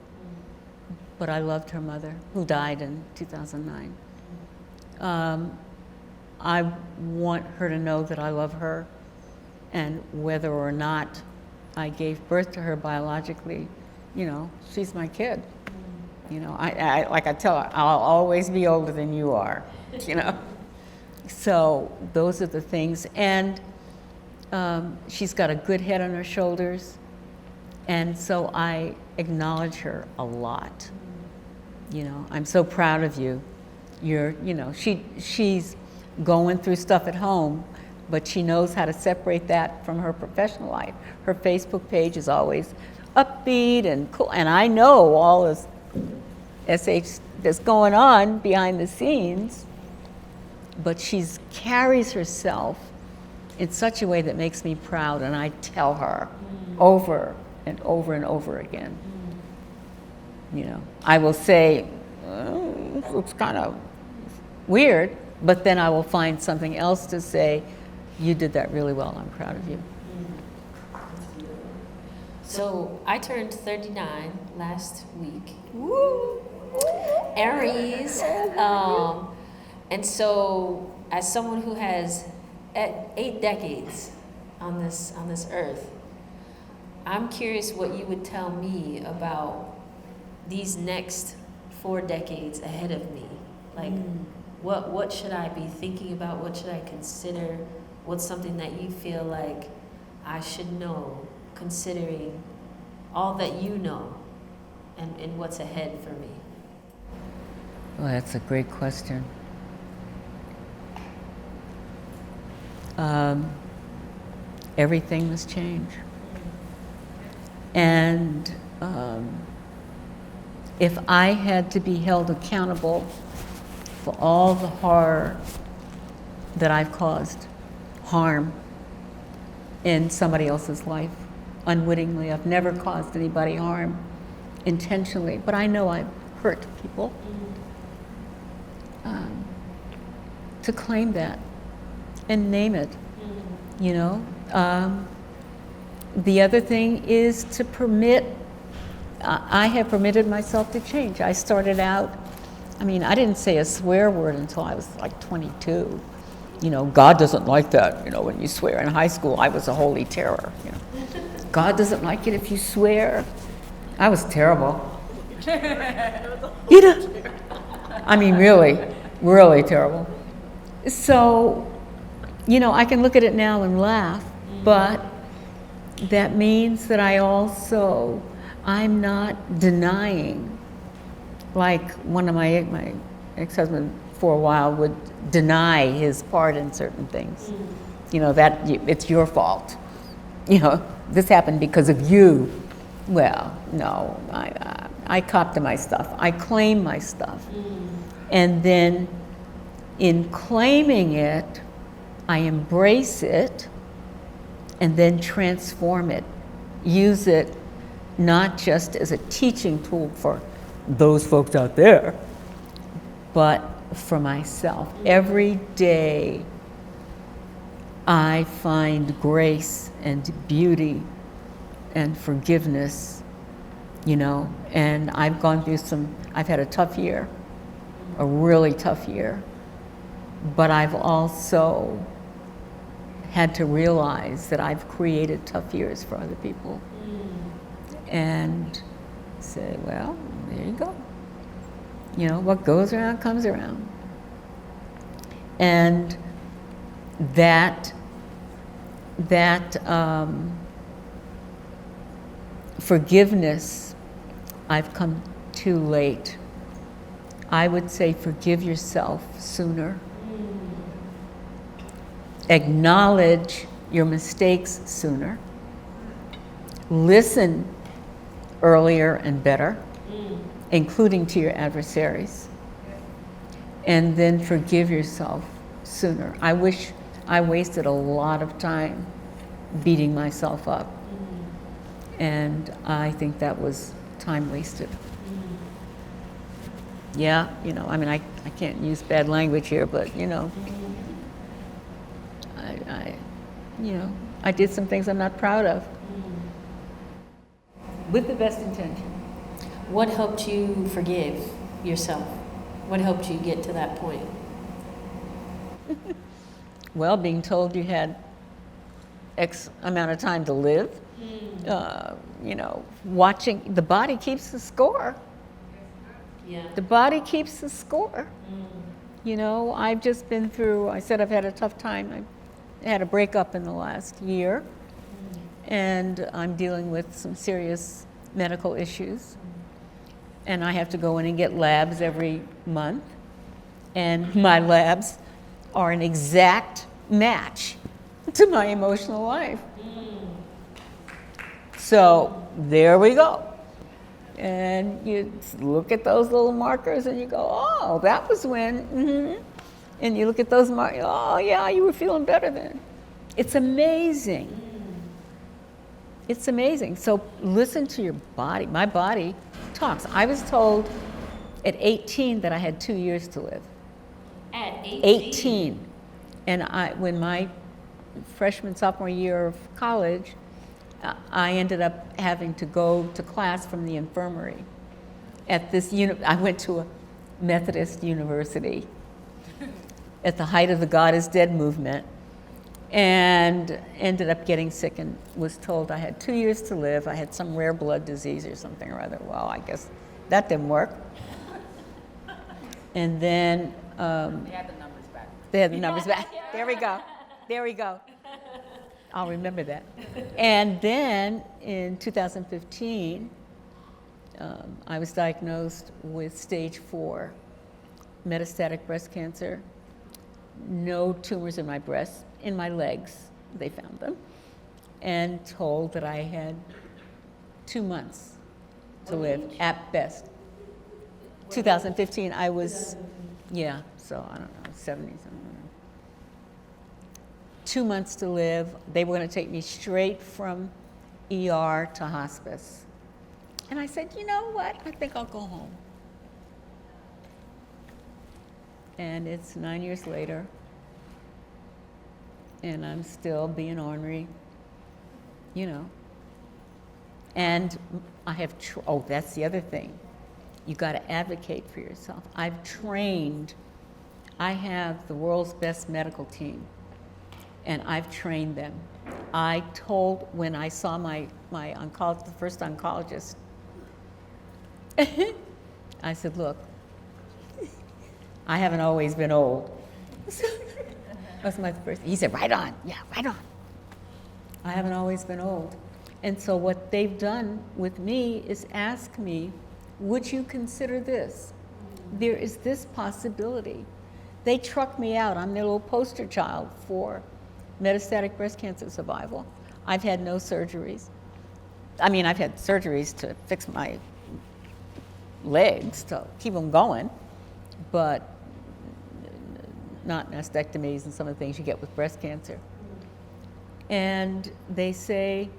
but I loved her mother, who died in 2009. I want her to know that I love her, and whether or not I gave birth to her biologically, you know, she's my kid. You know, I like I tell her, I'll always be older than you are, you know. So those are the things. And she's got a good head on her shoulders. And so I acknowledge her a lot. You know, I'm so proud of you. You know, she's going through stuff at home, but she knows how to separate that from her professional life. Her Facebook page is always upbeat and cool. And I know all this SH that's going on behind the scenes, but she carries herself in such a way that makes me proud, and I tell her over and over and over again. You know, I will say, it's kind of weird, but then I will find something else to say, you did that really well, I'm proud of you.
So I turned 39 last week.
Woo!
Aries. And so, as someone who has 8 decades on this earth, I'm curious what you would tell me about these next 4 decades ahead of me. Like, what should I be thinking about? What should I consider? What's something that you feel like I should know, considering all that you know and what's ahead for me?
Well, that's a great question. Everything must change. And if I had to be held accountable for all the horror that I've caused, harm in somebody else's life, unwittingly, I've never caused anybody harm intentionally, but I know I've hurt people, to claim that and name it, you know. The other thing is to permit, I have permitted myself to change. I started out I mean, I didn't say a swear word until I was like 22. You know, God doesn't like that, you know, when you swear. In high school, I was a holy terror, you know. God doesn't like it if you swear. I was terrible. You know, I mean, really, really terrible. So, you know, I can look at it now and laugh, but that means that I'm not denying, like one of my ex-husband for a while would deny his part in certain things. You know, that it's your fault. You know, this happened because of you. Well, no, I cop to my stuff. I claim my stuff. And then in claiming it, I embrace it and then transform it. Use it not just as a teaching tool for those folks out there, but for myself. Every day I find grace and beauty and forgiveness, you know, and I've gone through I've had a tough year, a really tough year, but I've also had to realize that I've created tough years for other people. And say, well, there you go. You know, what goes around comes around. And that forgiveness, I've come too late. I would say forgive yourself sooner. Acknowledge your mistakes sooner. Listen earlier and better, including to your adversaries. And then forgive yourself sooner. I wish I wasted a lot of time beating myself up. And I think that was time wasted. Yeah, you know, I mean, I can't use bad language here, but, you know, I did some things I'm not proud of. With the best intention.
What helped you forgive yourself? What helped you get to that point?
Well, being told you had X amount of time to live, you know, watching, the body keeps the score.
Yeah.
The body keeps the score. You know, I've just been through, I said I've had a tough time. I had a breakup in the last year, and I'm dealing with some serious medical issues. And I have to go in and get labs every month. And my labs are an exact match to my emotional life. So there we go. And you look at those little markers and you go, oh, that was when, And you look at those markers, oh yeah, you were feeling better then. It's amazing. It's amazing. So listen to your body. My body talks. I was told at 18 that I had 2 years to live.
At 18?
18. And when my freshman, sophomore year of college, I ended up having to go to class from the infirmary. I went to a Methodist university at the height of the God is Dead movement, and ended up getting sick and was told I had 2 years to live. I had some rare blood disease or something or other. Well, I guess that didn't work. And then
They had the numbers back.
they had the numbers back. There we go. There we go. I'll remember that. And then in 2015, I was diagnosed with stage 4 metastatic breast cancer. No tumors in my breast, in my legs, they found them, and told that I had 2 months to live at best. 2015, I was, yeah, so I don't know, 70 something. 2 months to live. They were going to take me straight from ER to hospice. And I said, you know what? I think I'll go home. And it's 9 years later, and I'm still being ornery, you know. And I have, oh, that's the other thing. You got to advocate for yourself. I have the world's best medical team, and I've trained them. I told, when I saw my the first oncologist, I said, look, I haven't always been old. That's my first. He said, right on. Yeah, right on. I haven't always been old. And so what they've done with me is ask me, would you consider this? There is this possibility. They truck me out. I'm their little poster child for metastatic breast cancer survival. I've had no surgeries. I mean, I've had surgeries to fix my legs, to keep them going, but not mastectomies and some of the things you get with breast cancer. And they say,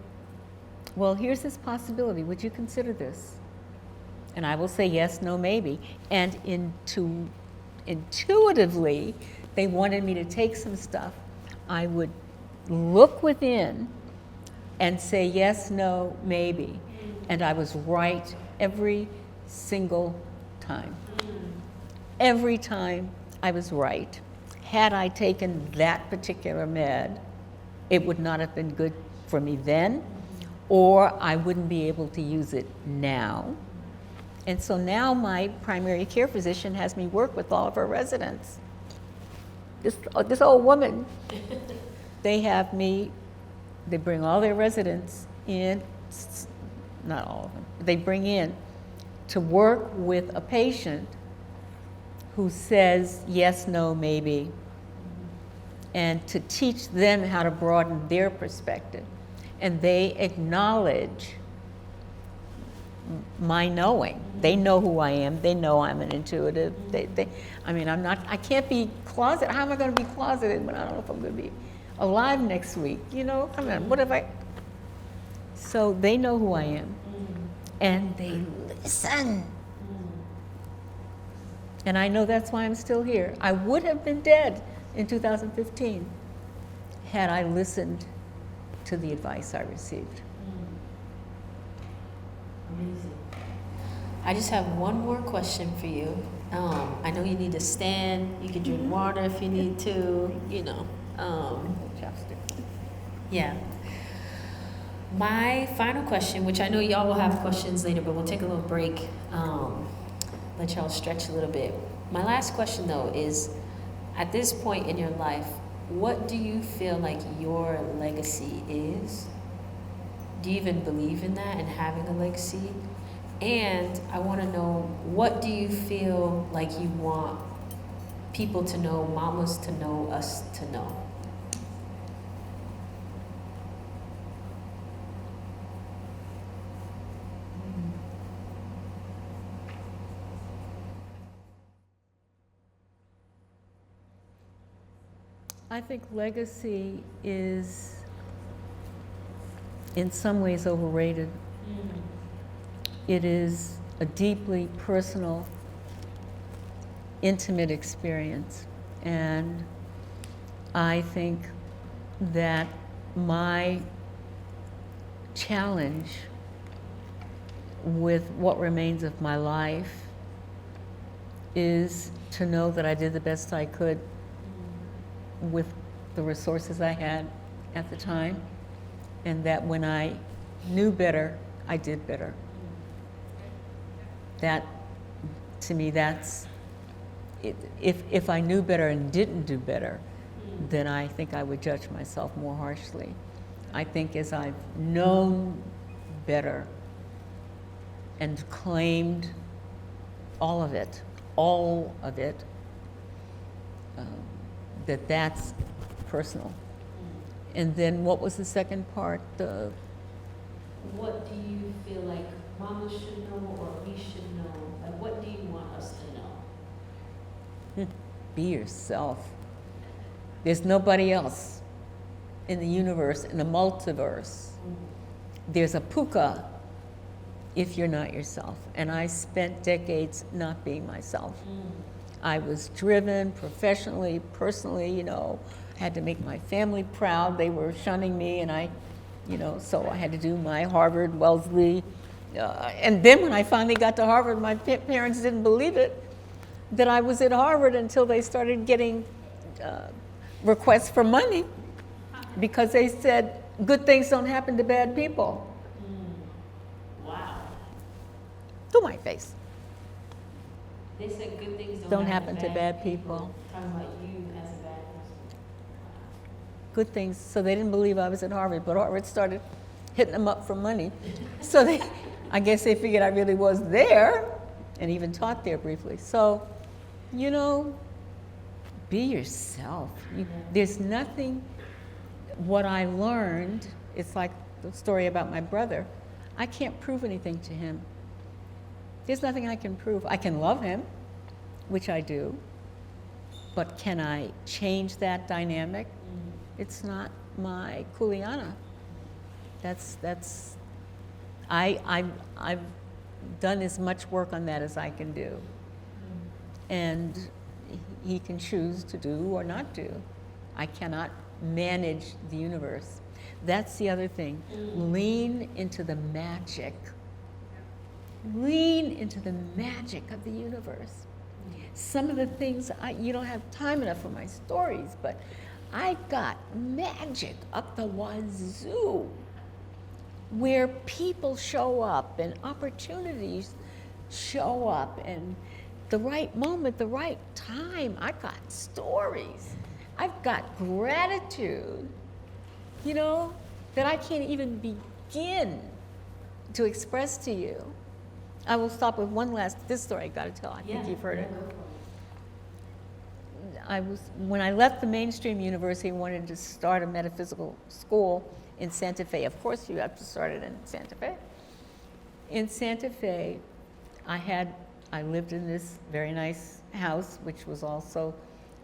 well, here's this possibility. Would you consider this? And I will say yes, no, maybe. And intuitively, they wanted me to take some stuff. I would look within and say yes, no, maybe. And I was right every single time. Every time I was right. Had I taken that particular med, it would not have been good for me then, or I wouldn't be able to use it now. And so now my primary care physician has me work with all of her residents. This old woman, they bring all their residents in, not all of them, they bring in to work with a patient who says yes, no, maybe, and to teach them how to broaden their perspective. And they acknowledge my knowing. They know who I am. They know I'm an intuitive. I can't be closeted. How am I going to be closeted when I don't know if I'm going to be alive next week? Come on, what have I? So they know who I am. And they listen. And I know that's why I'm still here. I would have been dead in 2015 had I listened to the advice I received.
Amazing. I just have one more question for you. I know you need to stand. You can drink water if you need to. Yeah. My final question, which I know y'all will have questions later, but we'll take a little break. Let y'all stretch a little bit. My last question, though, is at this point in your life, what do you feel like your legacy is? Do you even believe in that and having a legacy? And I want to know, what do you feel like you want people to know, mamas to know, us to know?
I think legacy is in some ways overrated. It is a deeply personal, intimate experience. And I think that my challenge with what remains of my life is to know that I did the best I could with the resources I had at the time, and that when I knew better, I did better. That, to me, that's, if I knew better and didn't do better, then I think I would judge myself more harshly. I think as I've known better and claimed all of it, that's personal. And then what was the second part?
What do you feel like mama should know or we should know? Like, what do you want us to know?
Be yourself. There's nobody else in the universe, in the multiverse. There's a puka if you're not yourself. And I spent decades not being myself. I was driven professionally, personally, had to make my family proud. They were shunning me, and so I had to do my Harvard, Wellesley, And then when I finally got to Harvard, my parents didn't believe it, that I was at Harvard until they started getting requests for money because they said, good things don't happen to bad people.
Wow.
To my face.
They said good things
Don't happen to bad people.
Talking about you as a bad person.
Good things. So they didn't believe I was at Harvard, but Harvard started hitting them up for money. So I guess they figured I really was there and even taught there briefly. So, you know, be yourself. There's nothing, what I learned, it's like the story about my brother. I can't prove anything to him. There's nothing I can prove. I can love him, which I do, but can I change that dynamic? It's not my kuleana. I've done as much work on that as I can do. And he can choose to do or not do. I cannot manage the universe. That's the other thing. Lean into the magic. Lean into the magic of the universe. Some of the things, you don't have time enough for my stories, but I got magic up the wazoo, where people show up and opportunities show up, and the right moment, the right time. I got stories. I've got gratitude, you know, that I can't even begin to express to you. I will stop with this story I gotta tell. I think you've heard it. When I left the mainstream university, I wanted to start a metaphysical school in Santa Fe. Of course, you have to start it in Santa Fe. In Santa Fe, I lived in this very nice house, which was also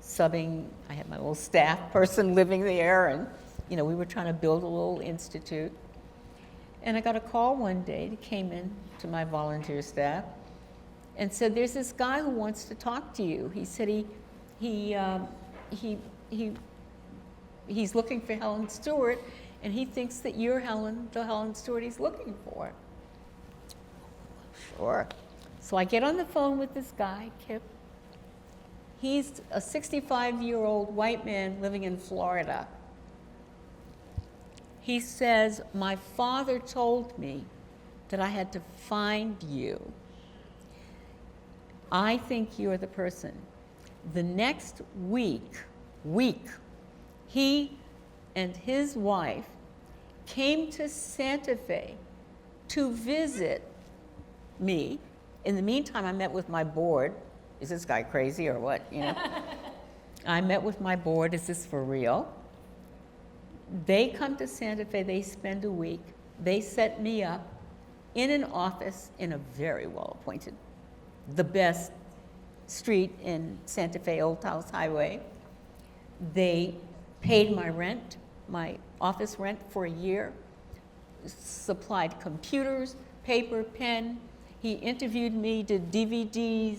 subbing. I had my little staff person living there, and you know, we were trying to build a little institute. And I got a call one day that came in to my volunteer staff and said, "There's this guy who wants to talk to you." He said he's looking for Helen Stewart, and he thinks that you're the Helen Stewart he's looking for. Sure. So I get on the phone with this guy, Kip. He's a 65-year-old white man living in Florida. He says, "My father told me that I had to find you. I think you're the person." The next week, he and his wife came to Santa Fe to visit me. In the meantime, I met with my board. Is this guy crazy or what? You know? I met with my board. Is this for real? They come to Santa Fe. They spend a week. They set me up in an office in a very well-appointed, the best street in Santa Fe, Old House Highway. They paid my rent, my office rent for a year, supplied computers, paper, pen. He interviewed me, did DVD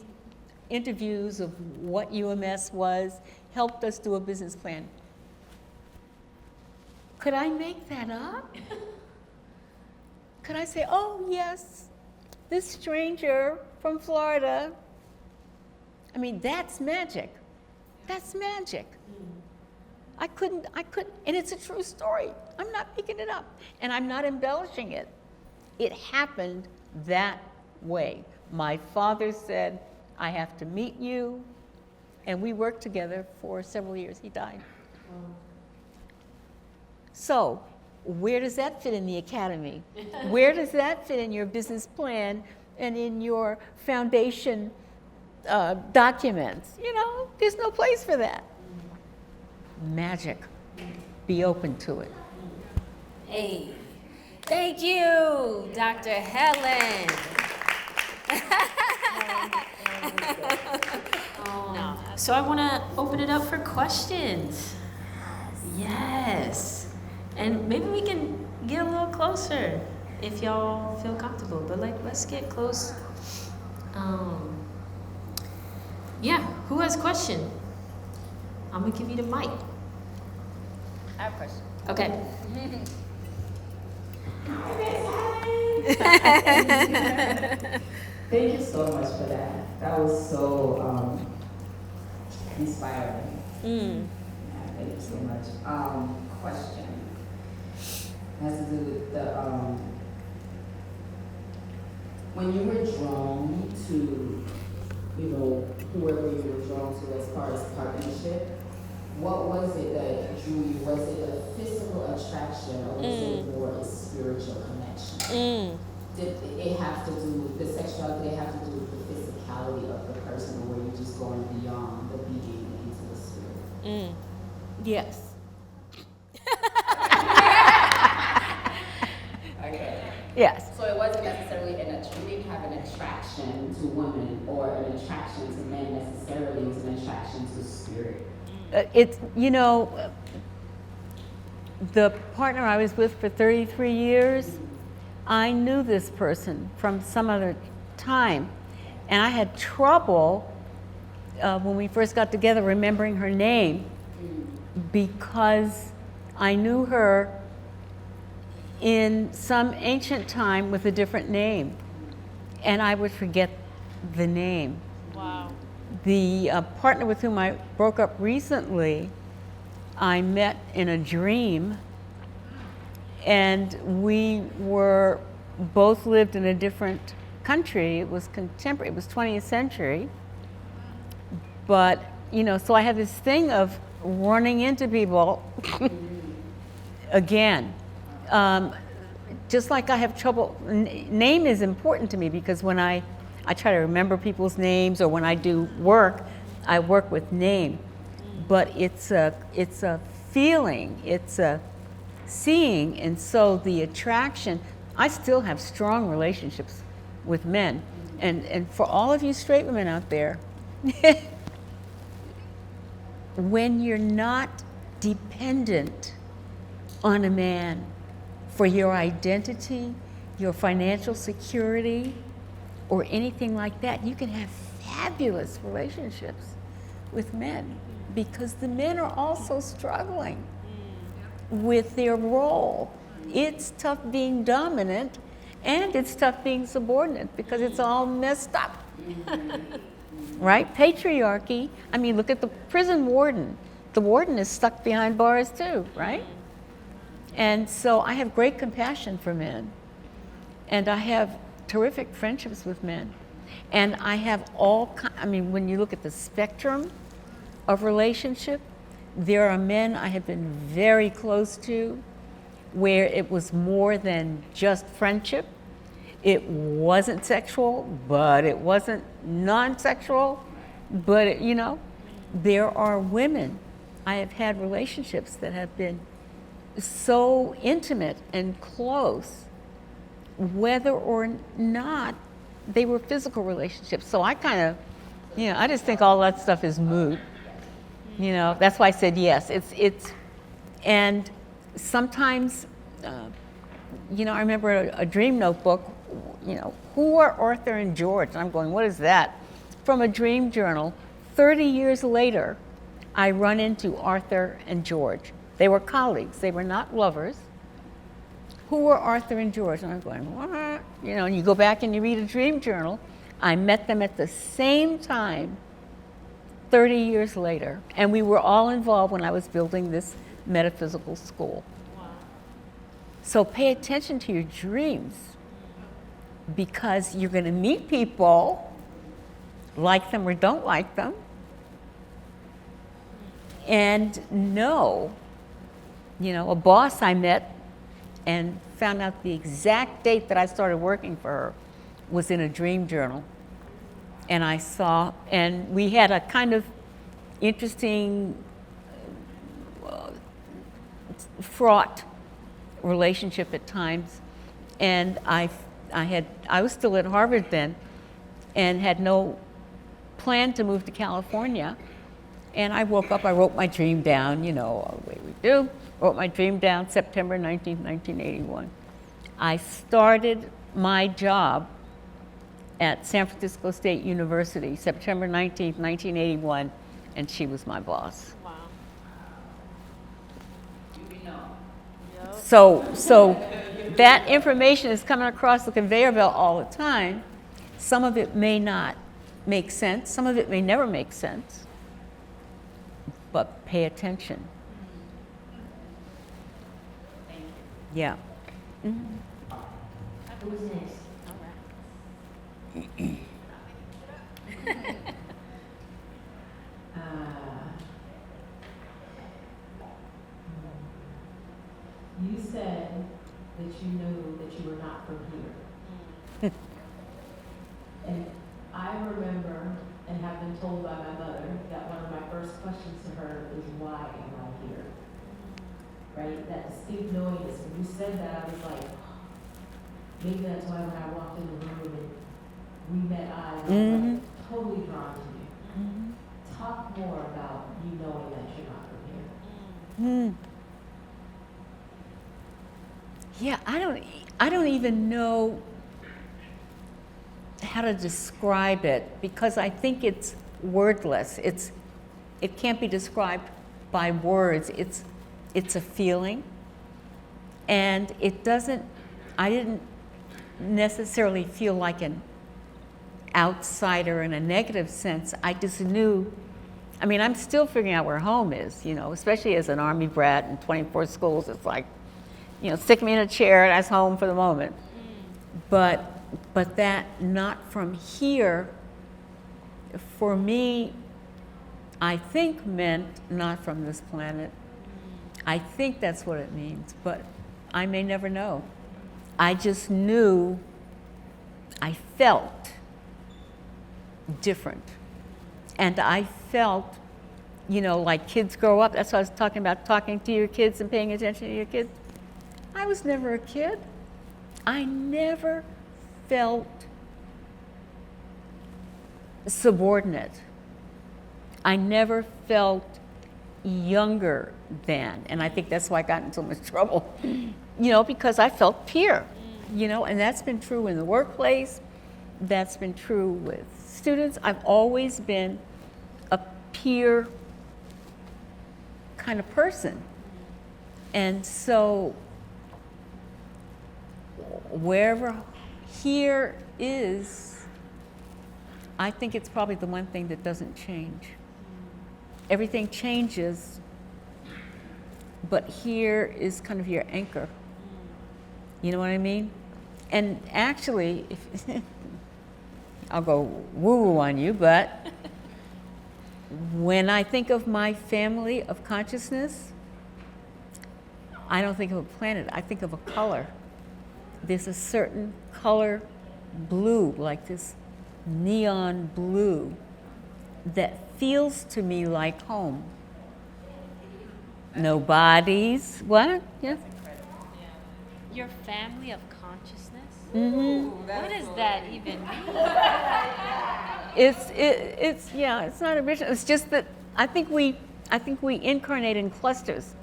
interviews of what UMS was, helped us do a business plan. Could I make that up? Could I say, "Oh yes, this stranger from Florida"? I mean, that's magic. That's magic. I couldn't, and it's a true story. I'm not making it up, and I'm not embellishing it. It happened that way. My father said, "I have to meet you," and we worked together for several years. He died. So, where does that fit in the academy? Where does that fit in your business plan and in your foundation documents? You know, there's no place for that. Magic. Be open to it.
Hey, thank you, Dr. Helen. So I want to open it up for questions. Yes. And maybe we can get a little closer if y'all feel comfortable. But let's get close. Yeah, who has a question? I'm gonna give you the mic.
I have a question.
Okay.
Thank you so much for that. That was so inspiring. Yeah, thank you so much. Question has to do with the when you were drawn to, whoever you were drawn to as far as partnership. What was it that drew you? Was it a physical attraction or was it more a spiritual connection? Did it have to do with the sexuality? Did it have to do with the physicality of the person, or were you just going beyond the being into the spirit?
Yes.
Okay.
Yes.
So it wasn't necessarily you didn't have an attraction to women or an attraction to men necessarily. It was an attraction to spirit.
It's, the partner I was with for 33 years, I knew this person from some other time, and I had trouble when we first got together remembering her name because I knew her in some ancient time with a different name, and I would forget the name.
Wow.
The partner with whom I broke up recently, I met in a dream, and we were both lived in a different country. It was contemporary, it was 20th century. But, so I had this thing of running into people again. Just like I have trouble, name is important to me because when I try to remember people's names, or when I do work, I work with name. But it's a feeling, it's a seeing, and so the attraction, I still have strong relationships with men. And for all of you straight women out there, when you're not dependent on a man for your identity, your financial security, or anything like that, you can have fabulous relationships with men because the men are also struggling with their role. It's tough being dominant and it's tough being subordinate because it's all messed up. Right? Patriarchy. I mean, look at the prison warden. The warden is stuck behind bars too, right? And so I have great compassion for men. And I have terrific friendships with men. And I have when you look at the spectrum of relationship, there are men I have been very close to where it was more than just friendship. It wasn't sexual, but it wasn't non-sexual. But, there are women I have had relationships that have been so intimate and close, whether or not they were physical relationships. So I kind of, I just think all that stuff is moot. That's why I said yes. And sometimes, I remember a dream notebook, who are Arthur and George? And I'm going, what is that? From a dream journal. 30 years later, I run into Arthur and George. They were colleagues. They were not lovers. Who were Arthur and George? And I'm going, what? And you go back and you read a dream journal. I met them at the same time 30 years later. And we were all involved when I was building this metaphysical school.
Wow.
So pay attention to your dreams because you're going to meet people, like them or don't like them, and know, a boss I met and found out the exact date that I started working for her was in a dream journal. And I saw, and we had a kind of interesting, fraught relationship at times. And I was still at Harvard then and had no plan to move to California. And I woke up, I wrote my dream down, the way we do. Wrote my dream down, September 19th, 1981. I started my job at San Francisco State University, September 19th, 1981, and she was my boss.
Wow.
So that information is coming across the conveyor belt all the time. Some of it may not make sense. Some of it may never make sense. But pay attention.
Thank you.
Yeah.
Who's next?
You said that you knew that you were not from here. And I remember and have been told by my mother that one of my first questions to her is, why am I here? Right? That distinct knowingness. When you said that, I was like, maybe that's why when I walked in the room and we met eyes, I was like, totally drawn to you. Talk more about you knowing that you're not from here.
Yeah, I don't even know how to describe it because I think it's wordless. It can't be described by words. It's a feeling, and I didn't necessarily feel like an outsider in a negative sense. I just knew. I mean, I'm still figuring out where home is, especially as an Army brat in 24 schools. It's like, stick me in a chair, that's home for the moment. But that not from here, for me, I think meant not from this planet. I think that's what it means, but I may never know. I just knew, I felt different. And I felt, like kids grow up. That's what I was talking about, talking to your kids and paying attention to your kids. I was never a kid. I never felt subordinate. I never felt younger than, and I think that's why I got in so much trouble, because I felt peer, and that's been true in the workplace, that's been true with students. I've always been a peer kind of person. And so wherever here is, I think it's probably the one thing that doesn't change. Everything changes, but here is kind of your anchor. You know what I mean? And actually, I'll go woo-woo on you, but when I think of my family of consciousness, I don't think of a planet, I think of a color. There's a certain color blue, like this neon blue, that feels to me like home. No bodies, what? Yeah.
Your family of consciousness?
Mm-hmm.
What does that even mean?
It's not original. It's just that I think we incarnate in clusters.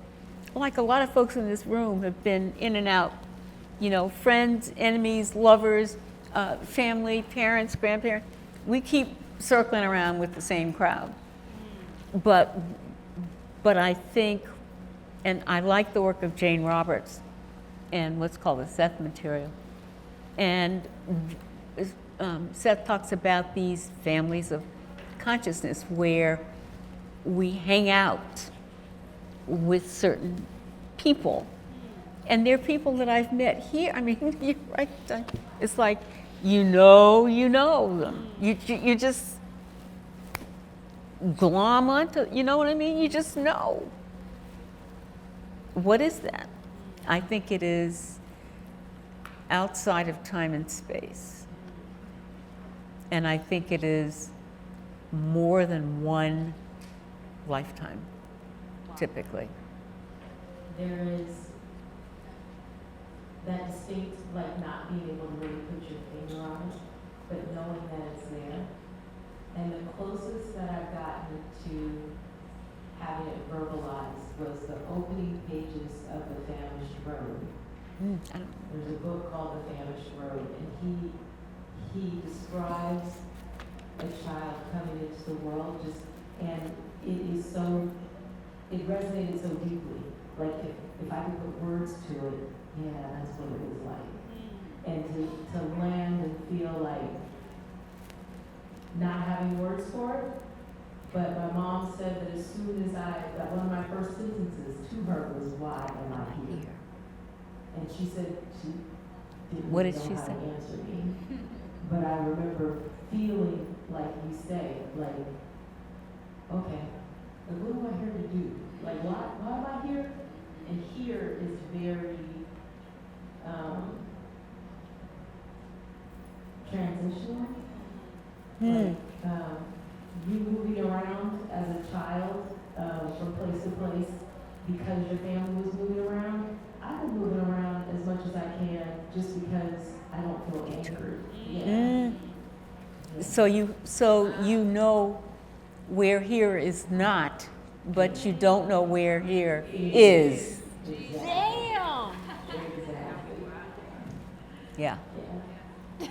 Like a lot of folks in this room have been in and out, friends, enemies, lovers, family, parents, grandparents. We keep circling around with the same crowd. But I think, and I like the work of Jane Roberts and what's called the Seth material. And Seth talks about these families of consciousness where we hang out with certain people. And they're people that I've met here. I mean, you're right. It's like, you know them. You just glom onto, you know what I mean? You just know. What is that? I think it is outside of time and space. And I think it is more than one lifetime, typically.
There is that distinct, like not being able to really put your finger on it, but knowing that it's there. And the closest that I've gotten to having it verbalized was the opening pages of The Famished Road. There's a book called The Famished Road, and he describes a child coming into the world and it resonated so deeply. Like if I could put words to it, yeah, that's what it was like. And to land and feel like not having words for it. But my mom said that as soon as that one of my first sentences to her was, "Why am I here?" And she said she didn't
What did
know
she
how
say?
to answer me. But I remember feeling like you say, like, okay, like what am I here to do? Like why am I here? And here is very transitional. Like, you moving around as a child from place to place because your family was moving around. I've been moving around as much as I can just because I don't feel anchored. Yeah.
So you know where here is not, but you don't know where here is.
Exactly.
Damn.
Exactly.
Yeah.
Yeah.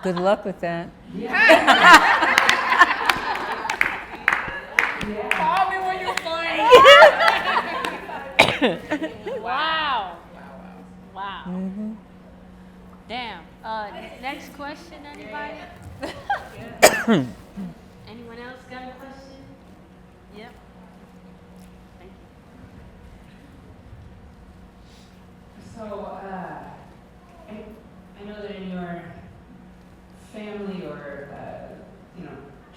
Good luck with that.
Call me when you find it. Wow. Wow.
Mm-hmm.
Damn. Next question, anybody?
Anyone else got a question?
Yep. Thank you.
So, I know that in your family or,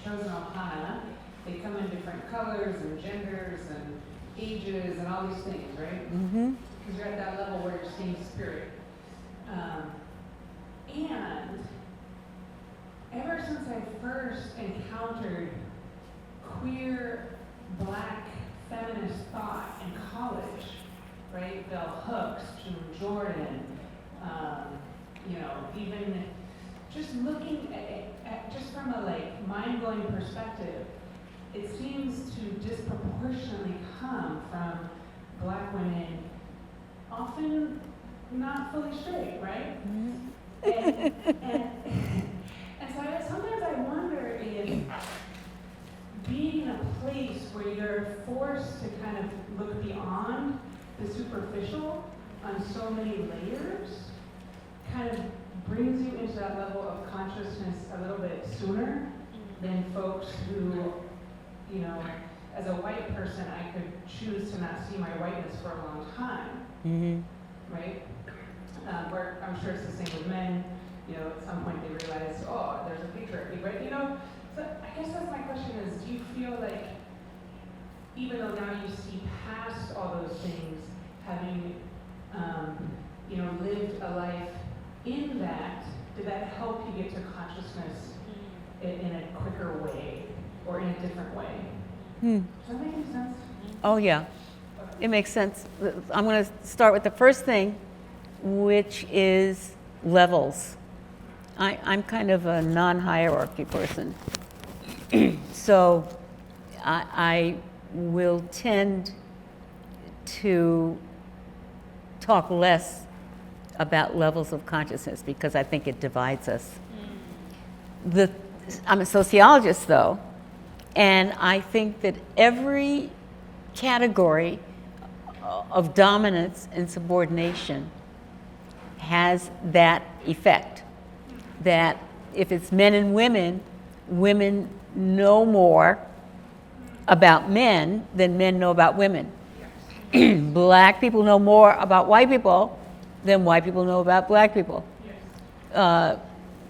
chosen Ohana, they come in different colors and genders and ages and all these things, right?
Mm-hmm.
Because you're at that level where you're seeing spirit. And ever since I first encountered queer, black, feminist thought in college, right? Bell Hooks, June Jordan, even just looking at just from a mind-blowing perspective, it seems to disproportionately come from black women, often not fully straight, right? And so sometimes I wonder if being in a place where you're forced to kind of look beyond the superficial on so many layers kind of brings you into that level of consciousness a little bit sooner than folks who, as a white person, I could choose to not see my whiteness for a long time, right? Where I'm sure it's the same with men. At some point they realize, oh, there's a patriarchy, right? So I guess that's my question is, do you feel like, even though now you see past all those things, having, lived a life in that, did that help you get to consciousness in a quicker way or in a different way? Does that make any sense?
Oh, yeah. It makes sense. I'm going to start with the first thing, which is levels. I'm kind of a non-hierarchy person. So I will tend to talk less about levels of consciousness because I think it divides us. I'm a sociologist, though, and I think that every category of dominance and subordination has that effect. That if it's men and women, women know more about men than men know about women. Black people know more about white people than white people know about black people.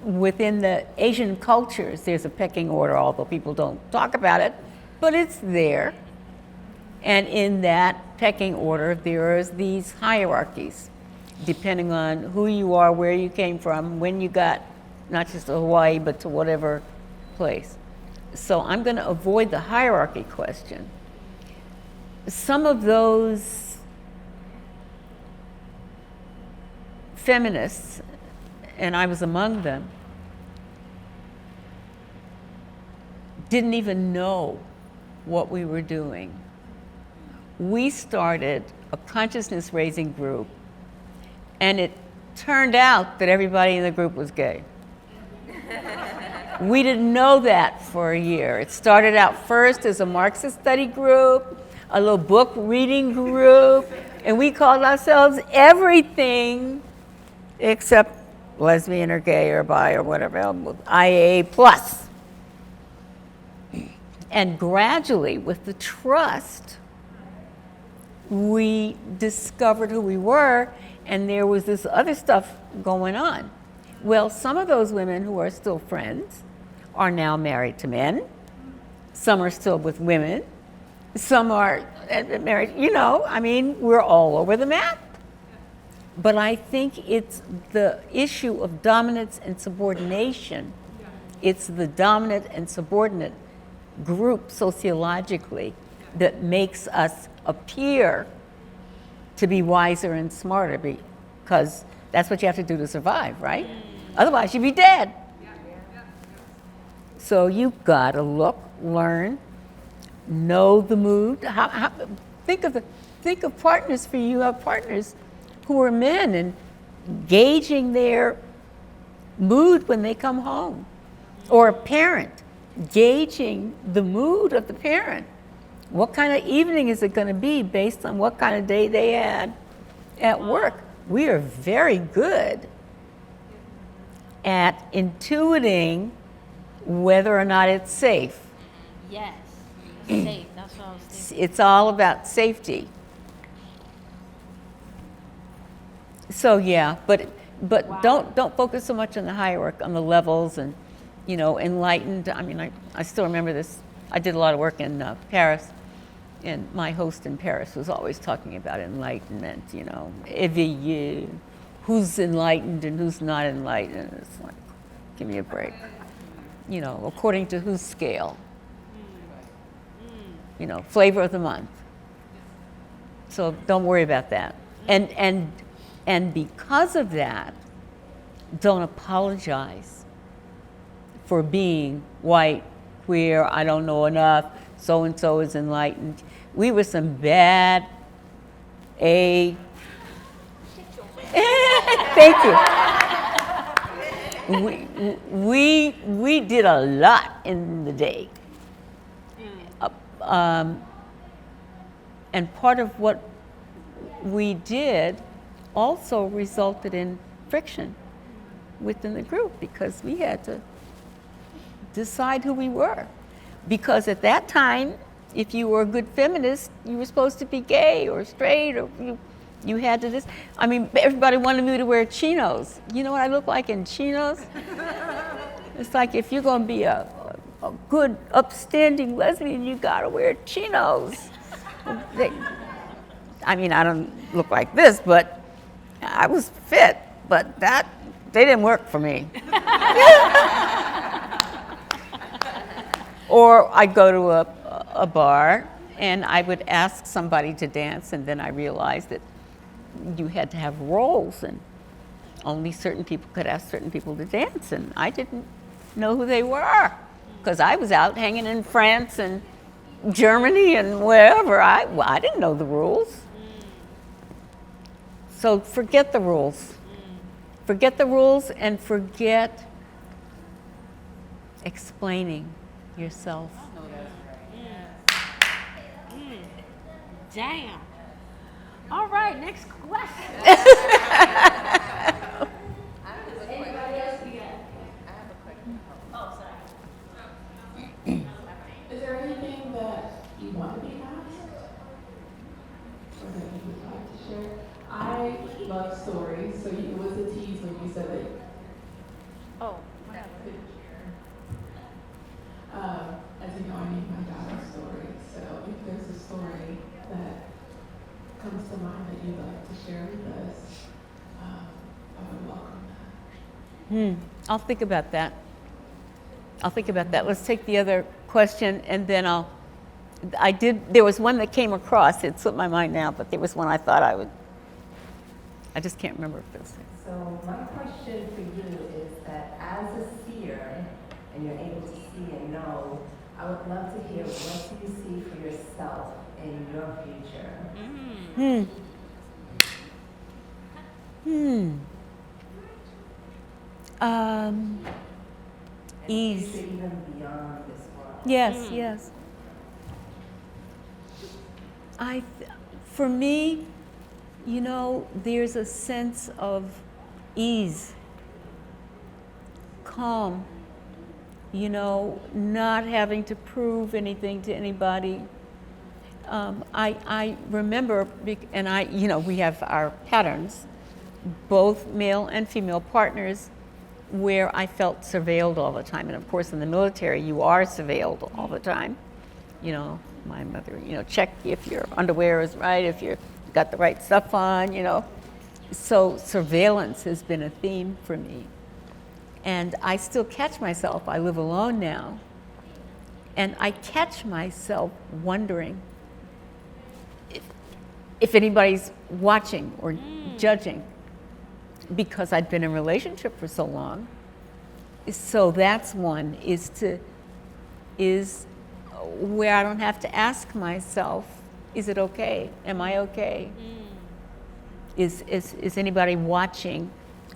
Within the Asian cultures, there's a pecking order, although people don't talk about it, but it's there. And in that pecking order, there's these hierarchies, depending on who you are, where you came from, when you got not just to Hawaii, but to whatever place. So I'm going to avoid the hierarchy question. Some of those feminists, and I was among them, didn't even know what we were doing. We started a consciousness raising group, and it turned out that everybody in the group was gay. We didn't know that for a year. It started out first as a Marxist study group, a little book reading group, And we called ourselves everything except lesbian or gay or bi or whatever else, IA plus. And gradually, with the trust, we discovered who we were, and there was this other stuff going on. Well, some of those women who are still friends are now married to men. Some are still with women. Some are married, you know, I mean, we're all over the map. But I think it's the issue of dominance and subordination. It's the dominant and subordinate group sociologically that makes us appear to be wiser and smarter, because that's what you have to do to survive, right? Otherwise, you'd be dead. So you've got to look, learn, know the mood. Think of partners for you. You have partners who are men, and gauging their mood when they come home, or a parent gauging the mood of the parent. What kind of evening is it going to be based on what kind of day they had at work? We are very good at intuiting whether or not it's safe.
Yes. Safe. That's what I was thinking.
It's all about safety. So yeah, but
Wow.
don't focus so much on the hierarchy, on the levels, and you know, enlightened. I mean, I still remember this. I did a lot of work in Paris, and my host in Paris was always talking about enlightenment. You know, éveillé, who's enlightened and who's not enlightened. It's like, give me a break. You know, according to whose scale. You know, flavor of the month. So don't worry about that. And because of that, don't apologize for being white, queer, I don't know enough, so-and-so is enlightened. We were some bad thank you. We did a lot in the day. And part of what we did also resulted in friction within the group, because we had to decide who we were. Because at that time, if you were a good feminist, you were supposed to be gay or straight, or you had to this. I mean, everybody wanted me to wear chinos. You know what I look like in chinos? It's like, if you're going to be a good, upstanding lesbian, you gotta wear chinos. I mean, I don't look like this, but I was fit, but they didn't work for me. Or I'd go to a bar and I would ask somebody to dance, and then I realized that you had to have roles, and only certain people could ask certain people to dance, and I didn't know who they were, because I was out hanging in France and Germany and wherever. I didn't know the rules. So forget the rules. Forget the rules, and forget explaining yourself.
Damn. All right, next question.
Anybody else?
Oh, sorry.
Is there anything that you want to be asked? Or that you would like to share? I love stories, so it was a tease when you said that.
Oh,
As you know, I named my daughter Story, so if there's a story that comes to mind that you'd like to share with us, I would welcome that.
I'll think about that. Let's take the other question, and then there was one that came across, it slipped my mind now, but there was one I thought I just can't remember if it was.
So my question for you is that as a seer, and you're able to see and know, I would love to hear, what do you see for yourself in your future?
Ease.
Future even beyond this world.
Yes. For me, you know, there's a sense of ease, calm, you know, not having to prove anything to anybody. I remember, and you know, we have our patterns, both male and female partners, where I felt surveilled all the time. And of course, in the military, you are surveilled all the time. You know, my mother, you know, check if your underwear is right, if you've got the right stuff on, you know. So surveillance has been a theme for me. And I still catch myself, I live alone now, and I catch myself wondering if anybody's watching or judging, because I'd been in a relationship for so long. So that's one, is where I don't have to ask myself, is it okay? Am I okay? Is anybody watching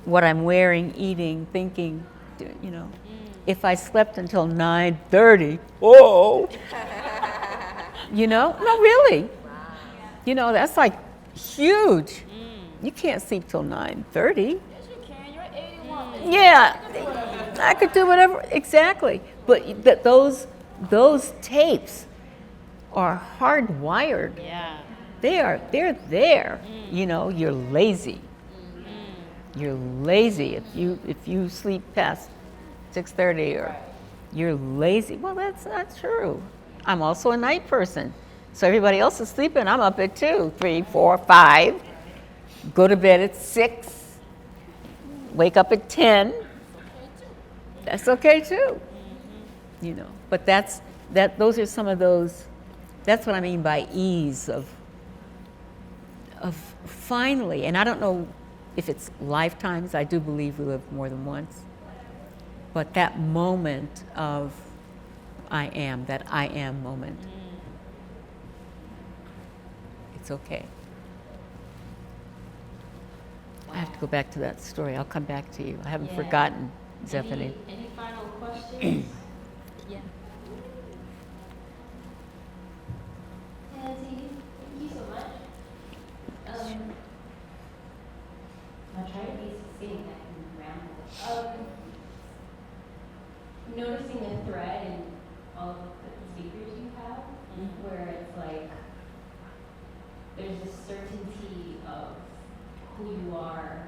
what I'm wearing, eating, thinking, you know? If I slept until 9:30, whoa! You know? No, really. You know, that's like huge. You can't sleep till 9:30.
Yes, you can. You're 81.
Yeah, I could do whatever, exactly. But those tapes are hardwired.
Yeah.
They're there. You know, you're lazy. You're lazy if you sleep past 6:30, or you're lazy. Well, that's not true. I'm also a night person. So everybody else is sleeping, I'm up at 2, 3, 4, 5. Go to bed at 6. Wake up at 10. That's okay too. You know, but those are some of those. That's what I mean by ease of finally. And I don't know if it's lifetimes. I do believe we live more than once. But that moment of that I am moment. It's okay. I have to go back to that story. I'll come back to you. I haven't forgotten, Zephanie.
Any final questions? Yeah.
Nancy, thank you so much. I'll try to be succinct and ramble. Noticing a thread in all of the speakers you have, where it's like there's this certainty of who you are,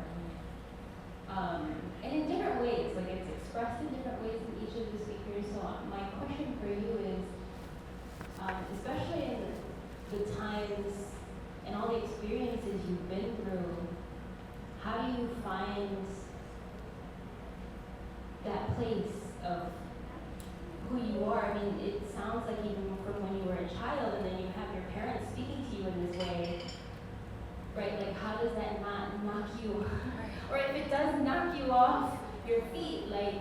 and in different ways, like it's expressed in different ways in each of the speakers. So my question for you is, especially in the times and all the experiences you've been through, how do you find that place of who you are? I mean, it sounds like even from when you were a child and then you have your parents speaking to you in this way, right? Like, how does that not knock you, or if it does knock you off your feet, like,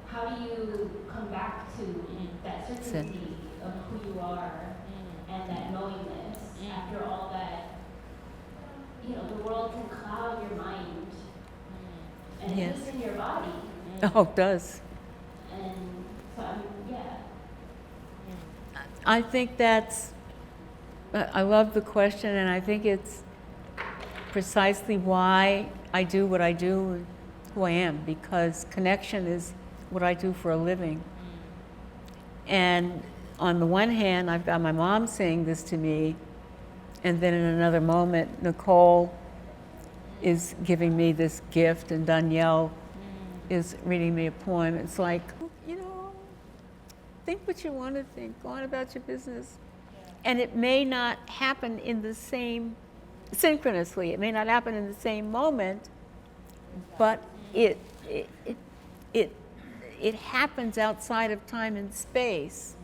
how do you come back to that certainty of who you are and that knowingness after all that, you know, the world can cloud your mind and
Yes.
it's in your body.
Oh, it does.
And so,
I think I love the question, and I think it's precisely why I do what I do and who I am, because connection is what I do for a living. And on the one hand, I've got my mom saying this to me, and then in another moment, Nicole is giving me this gift, and Danielle is reading me a poem. It's like, you know, think what you want to think, go on about your business. And it may not happen in the same, synchronously, it may not happen in the same moment, but it happens outside of time and space,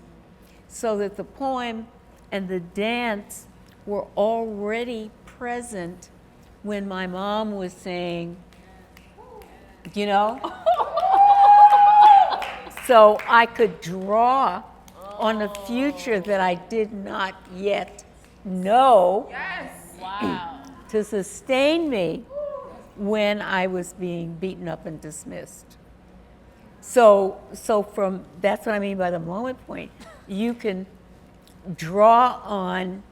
so that the poem and the dance were already present when my mom was saying, you know? So I could draw on a future that I did not yet know to sustain me when I was being beaten up and dismissed. So from, that's what I mean by the moment point. You can draw on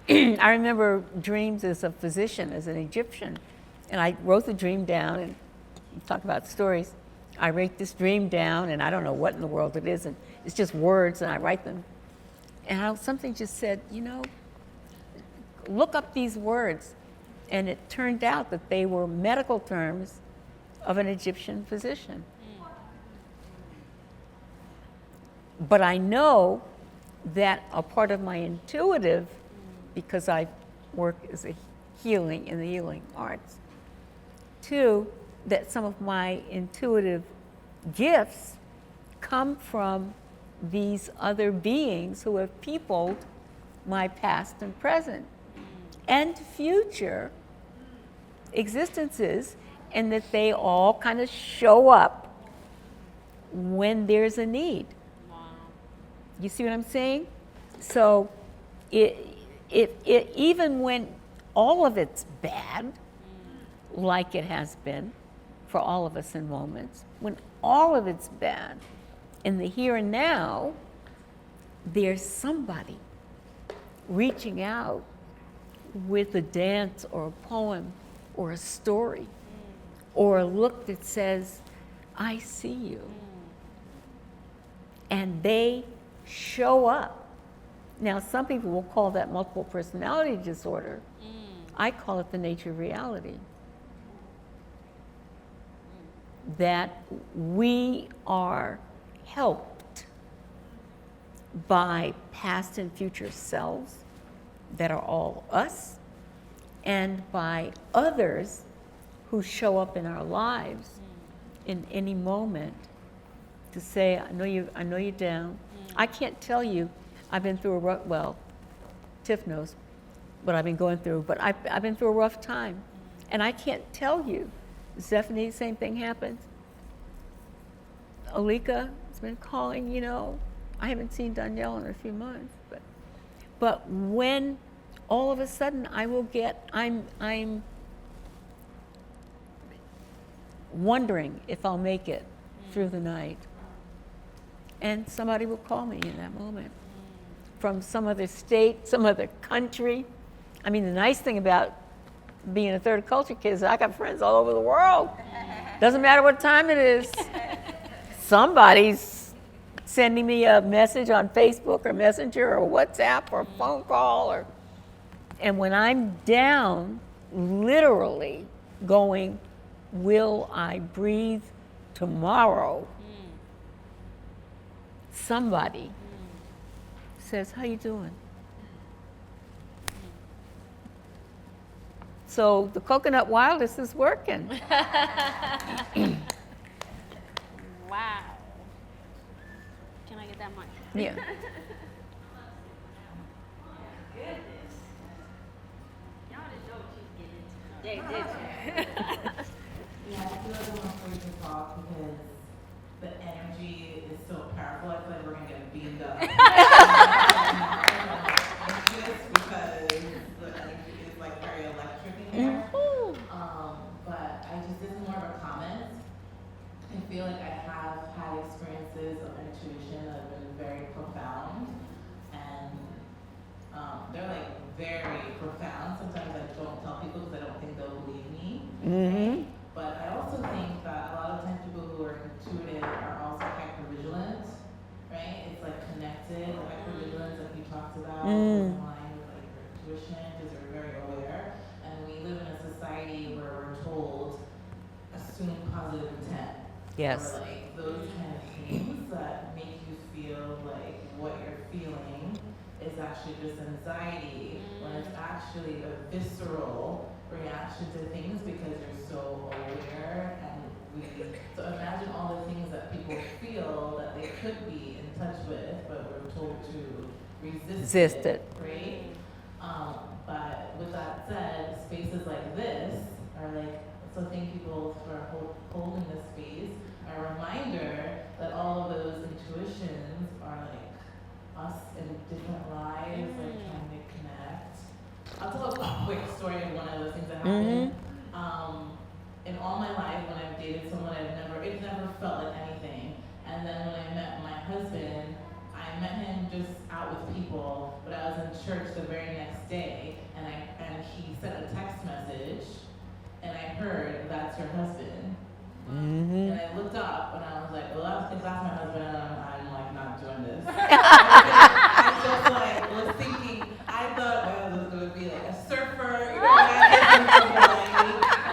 I remember dreams as a physician, as an Egyptian, and I wrote the dream down, and you talk about stories. I write this dream down, and I don't know what in the world it is, and it's just words, and I write them. And something just said, look up these words. And it turned out that they were medical terms of an Egyptian physician. But I know that a part of my intuitive, because I work as in the healing arts, too, that some of my intuitive gifts come from these other beings who have peopled my past and present and future existences, and that they all kind of show up when there's a need.
Wow.
You see what I'm saying? So it even when all of it's bad, like it has been for all of us in moments, when all of it's bad, in the here and now, there's somebody reaching out with a dance or a poem or a story or a look that says, I see you. And they show up. Now, some people will call that multiple personality disorder. I call it the nature of reality. That we are helped by past and future selves that are all us, and by others who show up in our lives in any moment to say, I know you're down. I can't tell you, I've been through Tiff knows what I've been going through, but I've been through a rough time. And I can't tell you, Stephanie, the same thing happened. Alika has been calling, I haven't seen Danielle in a few months, but when all of a sudden I'm wondering if I'll make it through the night. And somebody will call me in that moment from some other state, some other country. I mean, the nice thing about being a third culture kid is I got friends all over the world. Doesn't matter what time it is. Somebody's sending me a message on Facebook or Messenger or WhatsApp or a phone call, and when I'm down, literally going, will I breathe tomorrow? Somebody says, how you doing? So the coconut wildness is working.
Wow. Can I get that mic?
Yeah.
They did.
Yeah, I feel like I'm afraid to talk because the energy is so powerful. I feel like we're gonna get beamed up. Just because the energy is like very electric in here. But I just did more of a comment. I feel like I have had experiences of intuition that have been very profound, and they're like very profound. Sometimes I don't tell people because I don't think they'll believe me. Right? But I also think that a lot of times people who are intuitive are also hypervigilant, right? It's like connected, like hypervigilance, like you talked about, in line with like your intuition, because you're very aware. And we live in a society where we're told assume positive intent.
Yes.
Or like those kind of things that make you feel like what you're feeling is actually just anxiety, when it's actually a visceral reaction to things because you're so aware. And so imagine all the things that people feel that they could be in touch with, but we're told to resist it. Right? But with that said, spaces like this are like, so thank you both for holding this space, a reminder that all of those intuitions are like us in different lives, like trying to connect. I'll tell a quick story of one of those things that happened. In all my life, when I've dated someone, it never felt like anything. And then when I met my husband, I
I met him just out with people, but I was in church the very next day, and he sent a text message, and I heard, "That's your husband."
Mm-hmm.
And I looked up, and I was like, well, if that's my husband, I'm like not doing this. I just like was thinking, I thought my husband was going to be like a surfer, you know, and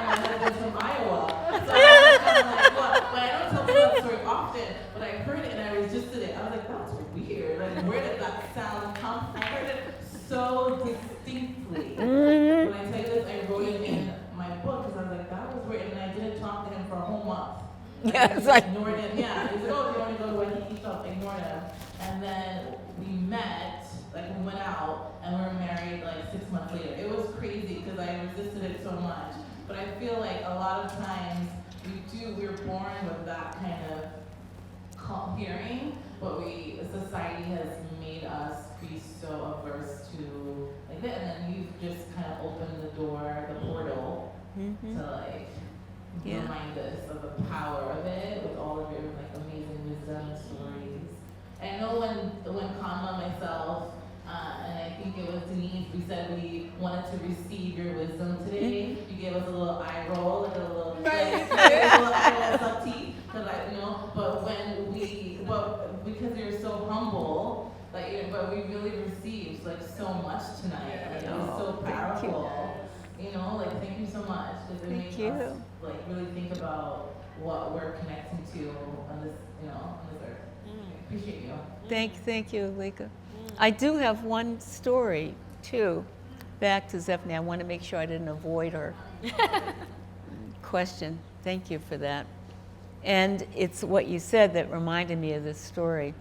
my husband's from Iowa. So I was kind of like, what? But I don't tell people that story often, but I heard it, and I resisted it. I was like, that's weird. Like, where did that sound come from? I heard it so distinctly. When I tell you this, I wrote it in my book, because I was like, that was weird, and I didn't talk to him for a whole month.
Yeah, it's like
ignored him. Yeah, he was like, oh, you want to go to Waikiki stuff? Ignored him. And then we met, like we went out, and we were married like 6 months later. It was crazy because I resisted it so much. But I feel like a lot of times we're born with that kind of hearing, but society has made us be so averse to like that. And then you've just kind of opened the door, the portal to like remind us of the power of it with all of your like amazing wisdom and stories. And I know when Kama, myself, and I think it was Denise, we said we wanted to receive your wisdom today. You gave us a little eye roll, like a little, eye roll of teeth, but because you're so humble, but we really received like so much tonight. Like, it was so powerful. Thank you so much, because it made us really think about what we're connecting to on this, on this earth. I appreciate you.
Thank you, Lika. I do have one story too. Back to Zephany. I want to make sure I didn't avoid her question. Thank you for that. And it's what you said that reminded me of this story.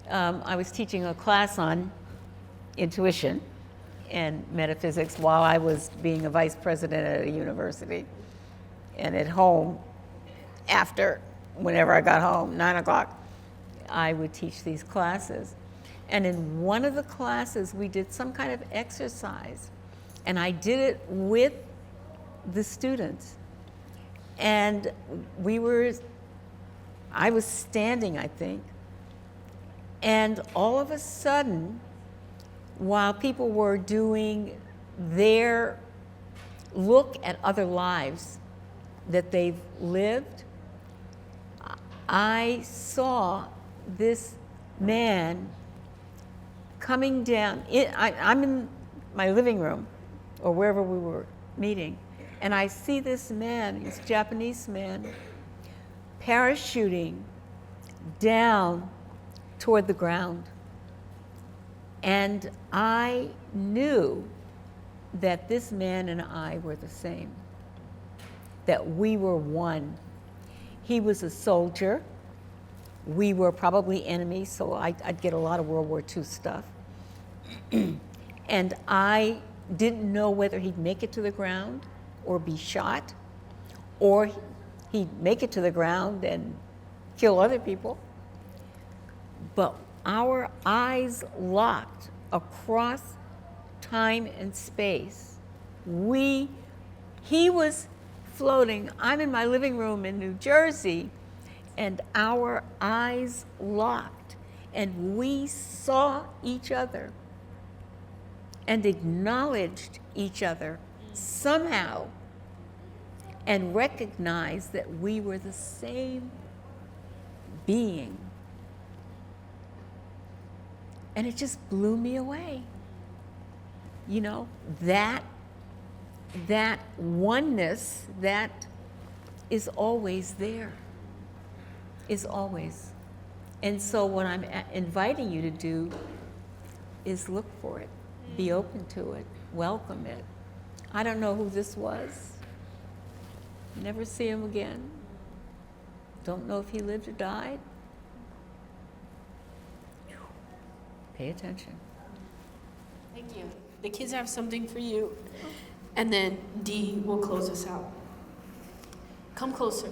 I was teaching a class on intuition and metaphysics while I was being a vice president at a university. And at home, whenever I got home, 9 o'clock, I would teach these classes. And in one of the classes, we did some kind of exercise. And I did it with the students. And I was standing, I think. And all of a sudden, while people were doing their look at other lives that they've lived, I saw this man coming down. I'm in my living room or wherever we were meeting, and I see this man, this Japanese man, parachuting down toward the ground. And I knew that this man and I were the same, that we were one. He was a soldier. We were probably enemies, so I'd get a lot of World War II stuff. And I didn't know whether he'd make it to the ground or be shot, or he'd make it to the ground and kill other people. But our eyes locked across time and space. He was floating. I'm in my living room in New Jersey, and our eyes locked, and we saw each other and acknowledged each other somehow and recognized that we were the same being. And it just blew me away. That oneness that is always there, is always. And so what I'm inviting you to do is look for it, be open to it, welcome it. I don't know who this was. Never see him again. Don't know if he lived or died. Pay attention.
Thank you. The kids have something for you. And then Dee will close us out. Come closer.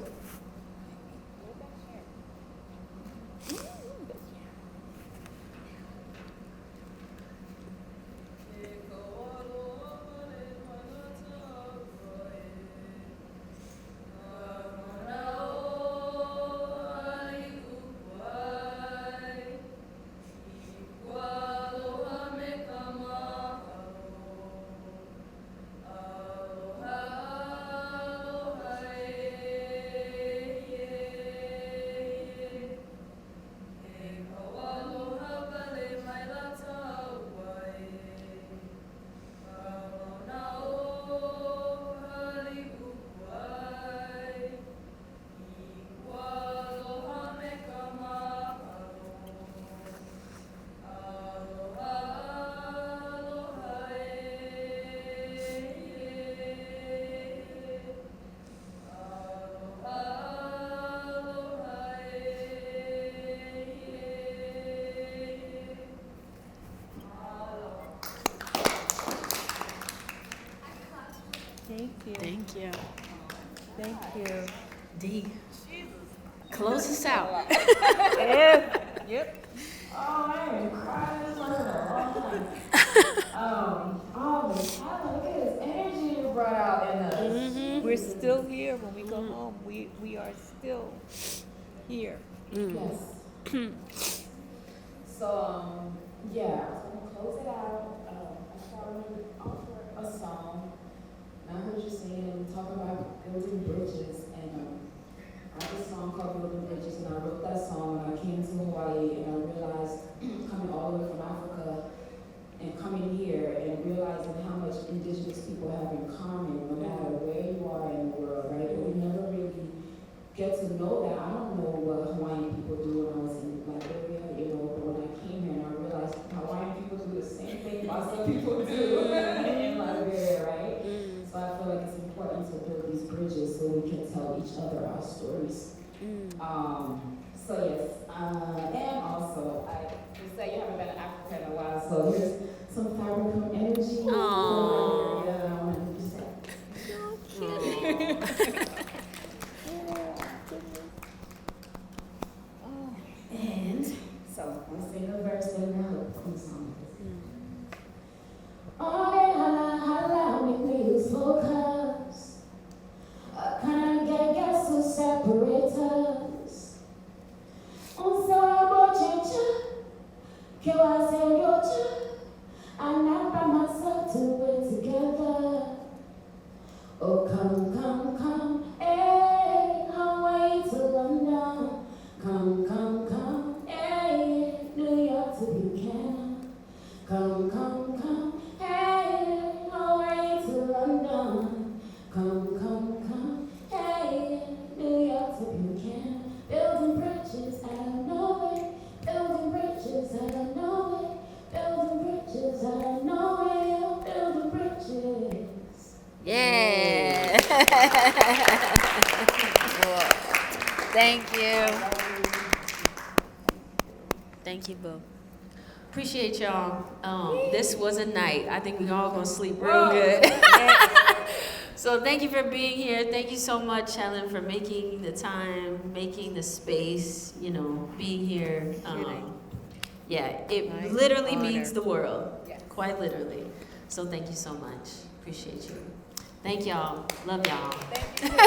you.
Thank you.
Thank you.
D. Close us out.
Yep.
Oh, I am crying this one for a long time. Oh, Miss Helen, look at this energy you brought out in us.
We're still here when we go home. We are still here.
Yes. So, yeah, I was gonna close it out. I started to offer a song. And I heard you sing and talk about building bridges. And I have a song called Building Bridges, and I wrote that song when I came to Hawaii, and I realized coming all the way from Africa and coming here and realizing how much indigenous people have in common, no matter where you are in the world, right? But we never really get to know that. I don't know what Hawaiian people do when I was in Liberia, but when I came here and I realized Hawaiian people do the same thing Boston people do in Liberia, right? So I feel like it's important to build these bridges so we can tell each other our stories. So yes, and also, you said you haven't been to Africa in a while, so here's some fabric energy.
Aww.
That I wanted to say. And so I'm gonna sing the verse and the hook on the song. Oh, hala hala, make me lose focus. Can't get so separate us. On sabo chencha, que was a yocha. I not by myself to it together. Oh, come, hey, Hawaii to London. Come, hey, New York to Buchanan. Come, hey, Hawaii to London. Come, hey, New York to Buchanan. Building bridges out of nowhere. Building bridges out of nowhere. Building bridges out of nowhere. Building bridges.
Yeah. Thank you. Thank you, Boo. Appreciate y'all. This was a night. I think we all gonna sleep real good. So thank you for being here. Thank you so much, Helen, for making the time, making the space, being here. Yeah, it
My
literally
honor.
means the world. Quite literally. So thank you so much. Appreciate you. Thank y'all. Love y'all.
Thank you.